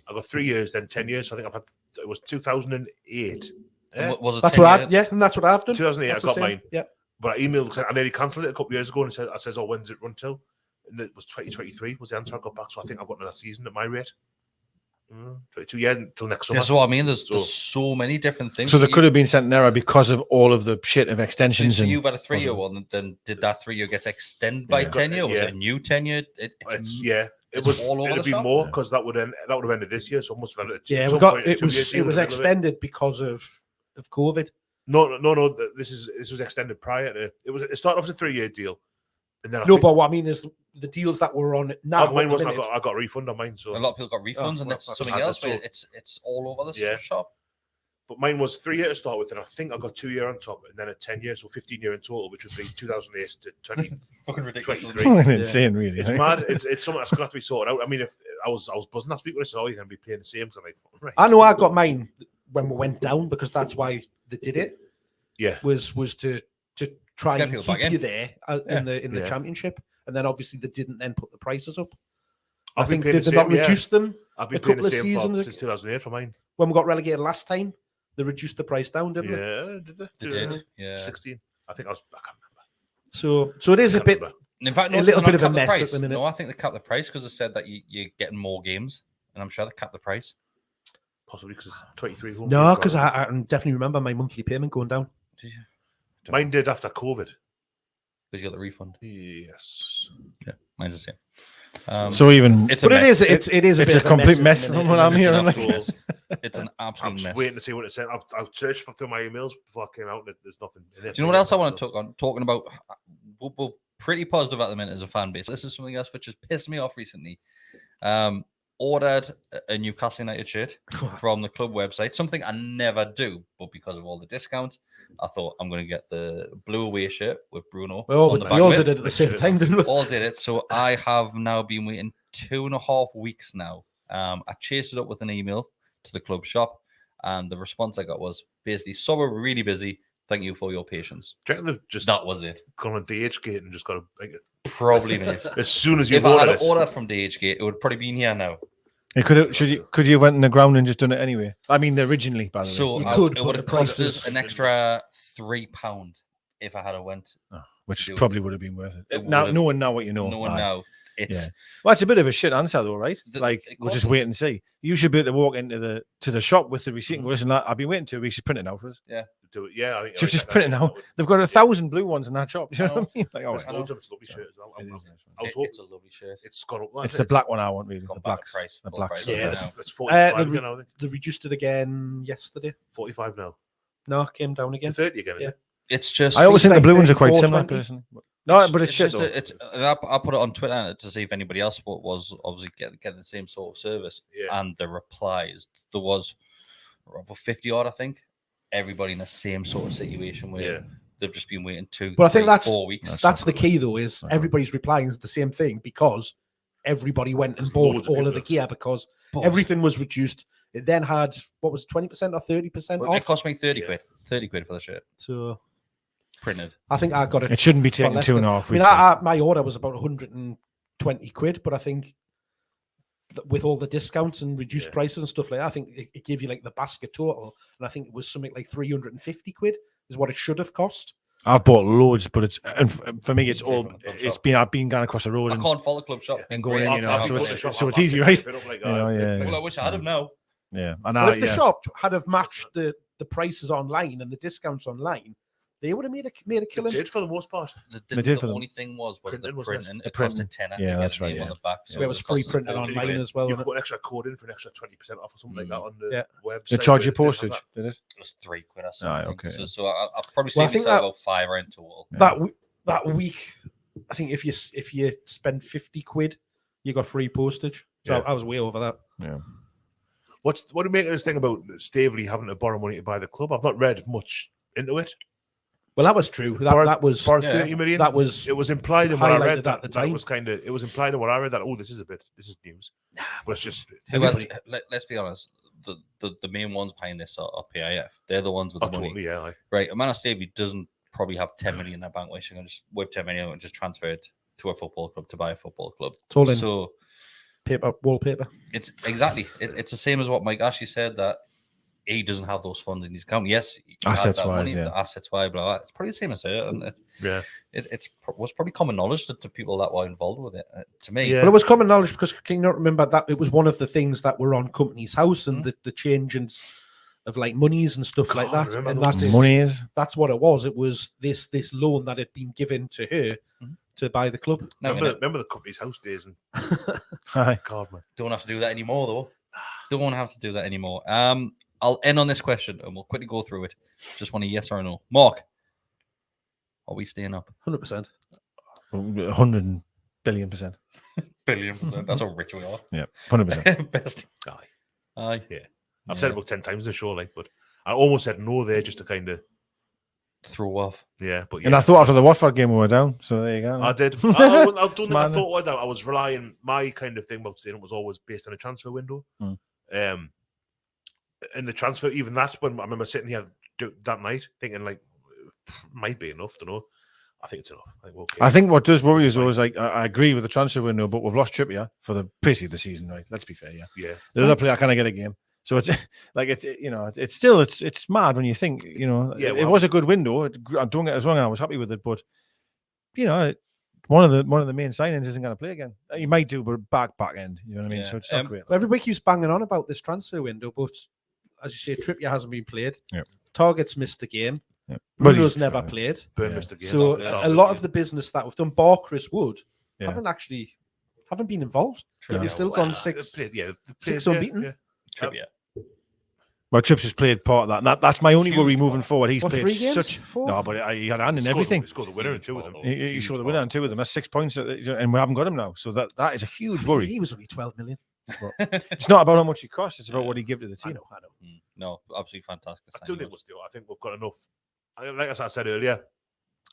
I got 3 years, then 10 years. So I think I've had. It was 2008. Yeah. Was it That's 10 what years? and that's what I've done. 2008, That's I the got same. mine. Yeah. But I emailed, I nearly cancelled it a couple of years ago, and I says, oh, when's it run till? And it was 2023 was the answer I got back. So I think I've got another season at my rate. 22 years until next summer. That's what I mean. There's so many different things. So there could have been sent an error because of all of the shit of extensions. So and you've had a 3-year one, and then did that 3 year get extended by 10 years? Was Yeah. it a new 10 year? It It's was all over it'd the be shop? more because that would have ended this year. So I must have had it. Yeah, at we some got point, a it 2-year was deal in the middle of it. extended because of COVID. No. This was extended prior to it started off as a 3-year deal, and then But what I mean is the deals that were on now. mine at the wasn't. minute- I got a refund on mine. So A lot of people got refunds, and well, that's that's something hard to else. But sort. it's all over the Yeah. shop. But mine was 3 years to start with, and I think I got 2 year on top, and then a 10 years, so 15 year in total, which would be 2008 to 20. Fucking ridiculous. 23. Fucking insane, really. It's right? mad. It's something that's gonna have to be sorted out. I mean, if I was buzzing last week when I said, "Oh, you're gonna be paying the same," because I'm like, right. I know I got mine when we went down, because that's why they did it. Yeah. Was to try Get and people keep back you in. there in the Yeah. championship, and then obviously they didn't then put the prices up. I've I think been did paying they the not same, reduce them I've been a paying couple the of same seasons since 2008 for mine. when we got relegated last time? They reduced the price down, didn't they? Yeah, did they? They did. Yeah. 16. I think I can't remember. So it is a Can't bit. remember. In fact, A no, little they're bit of a not capped the mess at price. the minute. No, I think they capped the price because they said that you're getting more games, and I'm sure they capped the price. Possibly because it's 23. home No, games because rather I definitely remember my monthly payment going down. Did you? than- Mine did after COVID. Because you got the refund. Yes. Yeah, mine's the same. So even It's But a it mess. is a bit it's a of complete mess mess at the from minute. what I'm It's an hearing. like. absolute- It's an I'm absolute just mess. waiting to see what it said. I've searched through my emails before I came out, and there's nothing in it. Do you know what else I want to talk on? Talking about, we're pretty positive at the minute as a fan base. This is something else which has pissed me off recently. Ordered a Newcastle United shirt from the club website, something I never do, but because of all the discounts, I thought I'm going to get the blue away shirt with Bruno. We all on the back all of did it at the same time, didn't we? All did it. So I have now been waiting 2.5 weeks now. I chased it up with an email to the club shop, and the response I got was basically, "So we're really busy. Thank you for your patience." Do you reckon they've just That was it. gone on DHgate and just got to Probably, mate. as soon as you've If I had ordered it? ordered from DHgate, it would probably be in here now. You could you have went in the ground and just done it anyway? I mean, originally, by the way. So You I, could, it but would the have cost prices- us an extra £3 if I had a went. Which do it. probably would have been worth it. It Now, would've. knowing now what you know. Knowing aye. now, it's Yeah. Well, it's a bit of a shit answer, though, right? The- Like, it we'll just costs wait us. and see. You should be able to walk into the shop with the receipt and go, listen, I've been waiting 2 weeks to print it now for us. Do it. Yeah, I think So just print it now. They've got 1,000 blue ones in that shop. You know what I mean? Like, oh, There's I loads know. of it's a lovely shirt as well. it is I nice, was It's hoping a lovely shirt. it's gone up. it's the black one I want, really. Gone The back blacks. price, The full blacks. price. Yeah. now. It's 45 the again, I think. They reduced it again yesterday. 45 now. No, it came down again. To 30 again, is Yeah. it? It's just. I always think the like blue ones are quite similar, 34.20. personally. No, but it's shit, just though. and I put it on Twitter to see if anybody else was obviously getting the same sort of service. Yeah. And the replies, there was about 50 odd, I think. Everybody in the same sort of situation where Yeah. they've just been waiting 2, But I think 3, that's- 4 weeks. That's the key, though, is everybody's replying the same thing, because everybody went and bought Loads of all of the people. gear because But everything was reduced. It then had, what was it, 20% or 30% it off? cost me 30 Yeah. quid. 30 quid for the shirt. So Printed. I think I got it. It shouldn't be for taking less 2.5 than- weeks. I mean, my order was about 120 quid, but I think with all the discounts and reduced Yeah. prices and stuff like that, I think it gave you like the basket total, and I think it was something like 350 quid is what it should have cost. I've bought loads, but it's for me, it's Cheap all from the club it's shop. been I've been going across the road I and can't fault the club shop. Yeah. And going in, you know, I've so been it's- to the shop, so I've it's easy, picked right? it up like, You know, yeah. Well, I wish I had them now. yeah, I But know. if the shop had have matched the prices online and the discounts online, They would have made a They killing. did for the most part. The only thing was Printing, the wasn't it? printing. The It cost a printing. tenner Yeah, to that's get a right, name on yeah. the back. So it was free printed on online as well. You wasn't put an extra code in for an extra 20% off or something like that on the Yeah. website. They charge you where they didn't have postage, that. did it? It was £3 or something. okay. So I'll probably Well, I save think myself about £5 in total. That week, I think if you spend 50 quid, you got free postage. So Yeah. I was way over that. Yeah. What do you make of this thing about Staveley having to borrow money to buy the club? I've not read much into it. Well, that was true. That was for 30 million. that was It was implied in what I highlighted read at that, the that time. it was it was implied in what I read that this is news. But it's just Let's be honest. The main ones behind this are PIF. They're the ones with the money. totally, yeah. Aye. Right. Amanda Staveley doesn't probably have 10 million in their bank where she can just whip 10 million and just transfer it to a football club to buy a football club. It's all in So wallpaper. it's exactly it's the same as what Mike Ashley said, that he doesn't have those funds in his account. Yes, he has Assets that wise, money, yeah. the assets wise, blah, blah. It's probably the same as her. And it was probably common knowledge to people that were involved with it. To me, Yeah. But it was common knowledge because can you not remember that it was one of the things that were on Company's House and the changings of like monies and stuff like God, I that. remember And those that's days. Money is. that's what it was. It was this loan that had been given to her to buy the club. no, Remember the Company's House days and Aye. God, man. don't have to do that anymore, though. Don't have to do that anymore. I'll end on this question and we'll quickly go through it. Just want a yes or a no. Mark, are we staying up? 100%. 100 billion%. Billion%. That's how rich we are. Yeah, 100%. Best. Aye. Yeah. I've said it about 10 times in the show, but I almost said no there just to kind of Throw off. but And I thought after the Watford game we were down, so there you go. I did. I don't think I Man. thought that. I was relying. My kind of thing about saying it was always based on a transfer window. And the transfer, even that's when I remember sitting here that night thinking might be enough. Don't know. I think it's enough. I think what does worry us though is I agree with the transfer window, but we've lost Trippier for basically the season, right? Let's be fair, yeah. Yeah. The other player can't get a game. So it's it's still mad when you think, it was a good window. I don't get us wrong, I was happy with it, but one of the main signings isn't going to play again. He might do, but back end, you know what I mean? Yeah. So it's not great. Everybody keeps banging on about this transfer window, but as you say, Trippier hasn't been played. Yeah. Target's missed a game. Yeah. Bruno's never played. Burn missed again. So a lot of the business that we've done, Kris Wood, Yeah. haven't been involved. Trippier. They've still gone six six unbeaten. Trippier. Well, Trips has played part of that. That's my only worry moving forward. He's What, played 3 games? such 4? no, but he had a hand in everything. He scored the winner in 2 of them. He scored the winner in 2 of them. That's 6 points, and we haven't got him now. So that is a huge worry. He was only 12 million. It's not about how much he costs; it's about what he gives to the team. I know. No, absolutely fantastic. I do think I think we've got enough. Like I said earlier,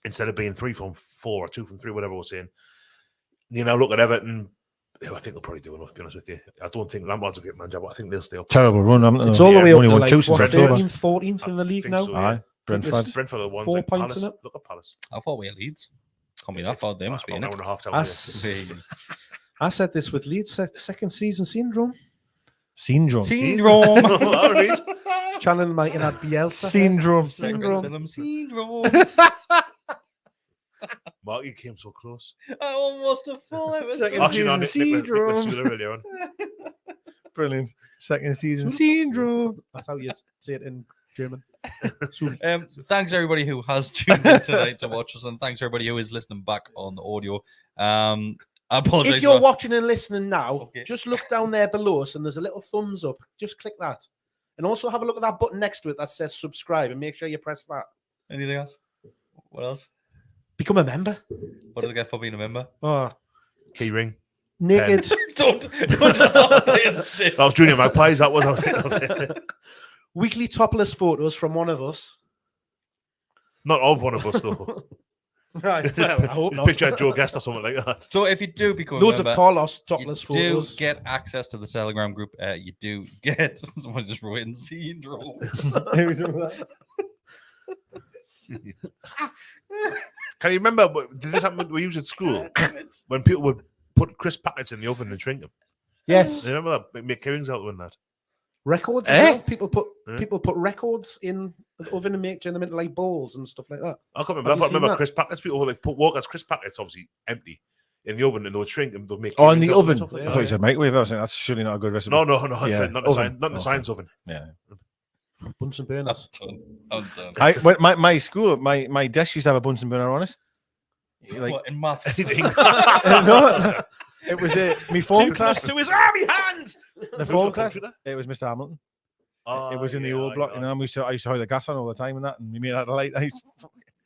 instead of being 3 from 4 or 2 from 3, whatever we're saying, look at Everton. I think they'll probably do enough, to be honest with you. I don't think Lampard's a great manager, but I think they'll stay up. Terrible run. It's all the way up only to won like 2 since October. 13th, 14th in the league now. So, yeah. Aye, Brentford. Brentford are the ones 4 like points Palace. in it. Look at Palace. How far away are Leeds? Can't be that far. They must be in About it. an hour and a half down That's- there. I said this with Leeds, second season syndrome. Syndrome. Syndrome. All right. Channeling my inner Bielsa. Syndrome. Syndrome. Marky came so close. I almost have fallen. Second Actually, no, season Nick syndrome. Sula earlier on. Brilliant. Second season syndrome. That's how you say it in German. Thanks everybody who has tuned in tonight to watch us, and thanks everybody who is listening back on the audio. I apologize. If you're watching and listening now, Okay. just look down there below us and there's a little thumbs up. Just click that. And also have a look at that button next to it that says subscribe and make sure you press that. Anything else? What else? Become a member. What do they get for being a member? Oh, Key ring. naked. don't just start saying shit. That was Junior Magpies. That was. Weekly topless photos from one of us. Not of one of us, though. Right. Well, I hope not. Picture Joe Guest or something like that. So if you do become Loads a of member, Carlos topless you do photos. get access to the Telegram group. You do get someone just written syndrome. Can you remember? Did this happen when we was at school? When people would put crisp packets in the oven and shrink them. Yes. Do you remember that? Make Kieran's out doing that. Records. Eh? Well. People put records in the oven and make turn them into like bowls and stuff like that. I can't remember. Have I you can't seen remember that? crisp packets. People would like put Walker's crisp packets, obviously empty, in the oven, and they would shrink them. They'll make. Oh, in the Kieran's out oven. and stuff I thought you said microwave. I was saying that's surely not a good recipe. No, Yeah, not the oven. science oven. Yeah. Bunsen burners. I'm done. My school, my desk used to have a Bunsen burner on it. Like, What, in maths? no, it was my form class. To his army hands. The form class. It was Mr. Hamilton. Oh, It was in the old block, you know. And I used to have the gas on all the time and that, and we made out of light.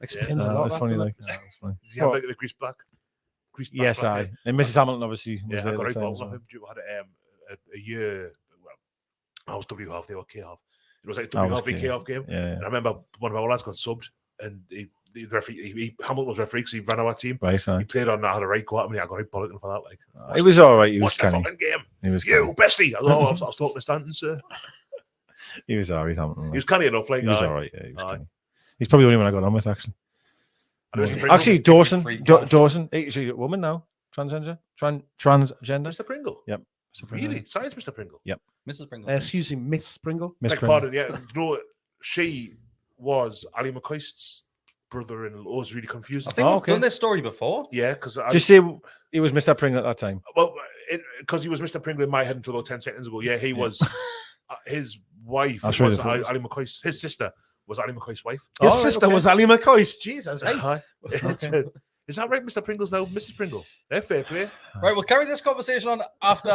Explains a lot. It's funny, like. Did you have like the grease black? Yes, black, and Mrs. Hamilton obviously was Yeah, I there. got at right the time balls as on well. him. I had a year. Well, I was W half, they were K half. It was like I W was half v K. K half game. Yeah, And I remember one of our lads got subbed, and the referee, Hamilton was referee because he ran our team. right. He played on. I had a right go at me. I got right bollocking for that. Like, It was all right. He was what's the canny. fucking game? He was You, Besty. I was talking to Stanton, sir. He was all right, Hamilton. He was canny enough. Like, He was aye. all right. Yeah, he was Aye. canny. He's probably the only one I got on with, actually. And Mr. Pringle. Actually, Give me Dawson. free pass. Dawson. She's a woman now. Transgender. Transgender. Mr. Pringle. Yep. Really? Science, Mr. Pringle. Yep. Mrs. Pringle. Excuse me, Miss Pringle. Miss Like, Pringle. pardon, yeah. No, she was Ali McCoist's brother-in-law. I was really confused. I think Oh, we've okay. done this story before. Yeah, because Just say he was Mr. Pringle at that time. well, because he was Mr. Pringle in my head until about 10 seconds ago. Yeah, he was. His wife I'll show you was the photos. Ali McCoist's. His sister was Ali McCoist's wife. His Oh, right, sister okay. was Ali McCoist. Jesus. Hey. Hi. Is that right, Mr. Pringle's now Mrs. Pringle? Fair play. Right, we'll carry this conversation on after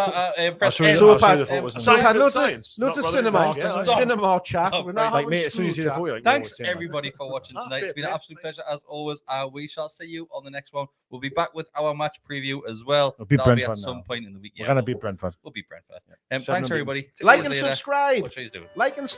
press show you end. the- So I'll if show I- you the photos. So we've had loads Science, of not cinema, science, yeah, yeah. cinema chat. Oh, We're right. not Like, having mate, as soon as you see the school photo, chat. like, Thanks no, it's everybody for watching tonight. It's been an fair absolute play. pleasure as always. We shall see you on the next one. We'll be back with our match preview as well. We'll beat That'll be Brentford at some now. point in the week. We're Yeah, gonna beat Brentford. We'll beat Brentford. Seven Thanks unbeaten. everybody. Like See and you later. subscribe. What are you doing? Like and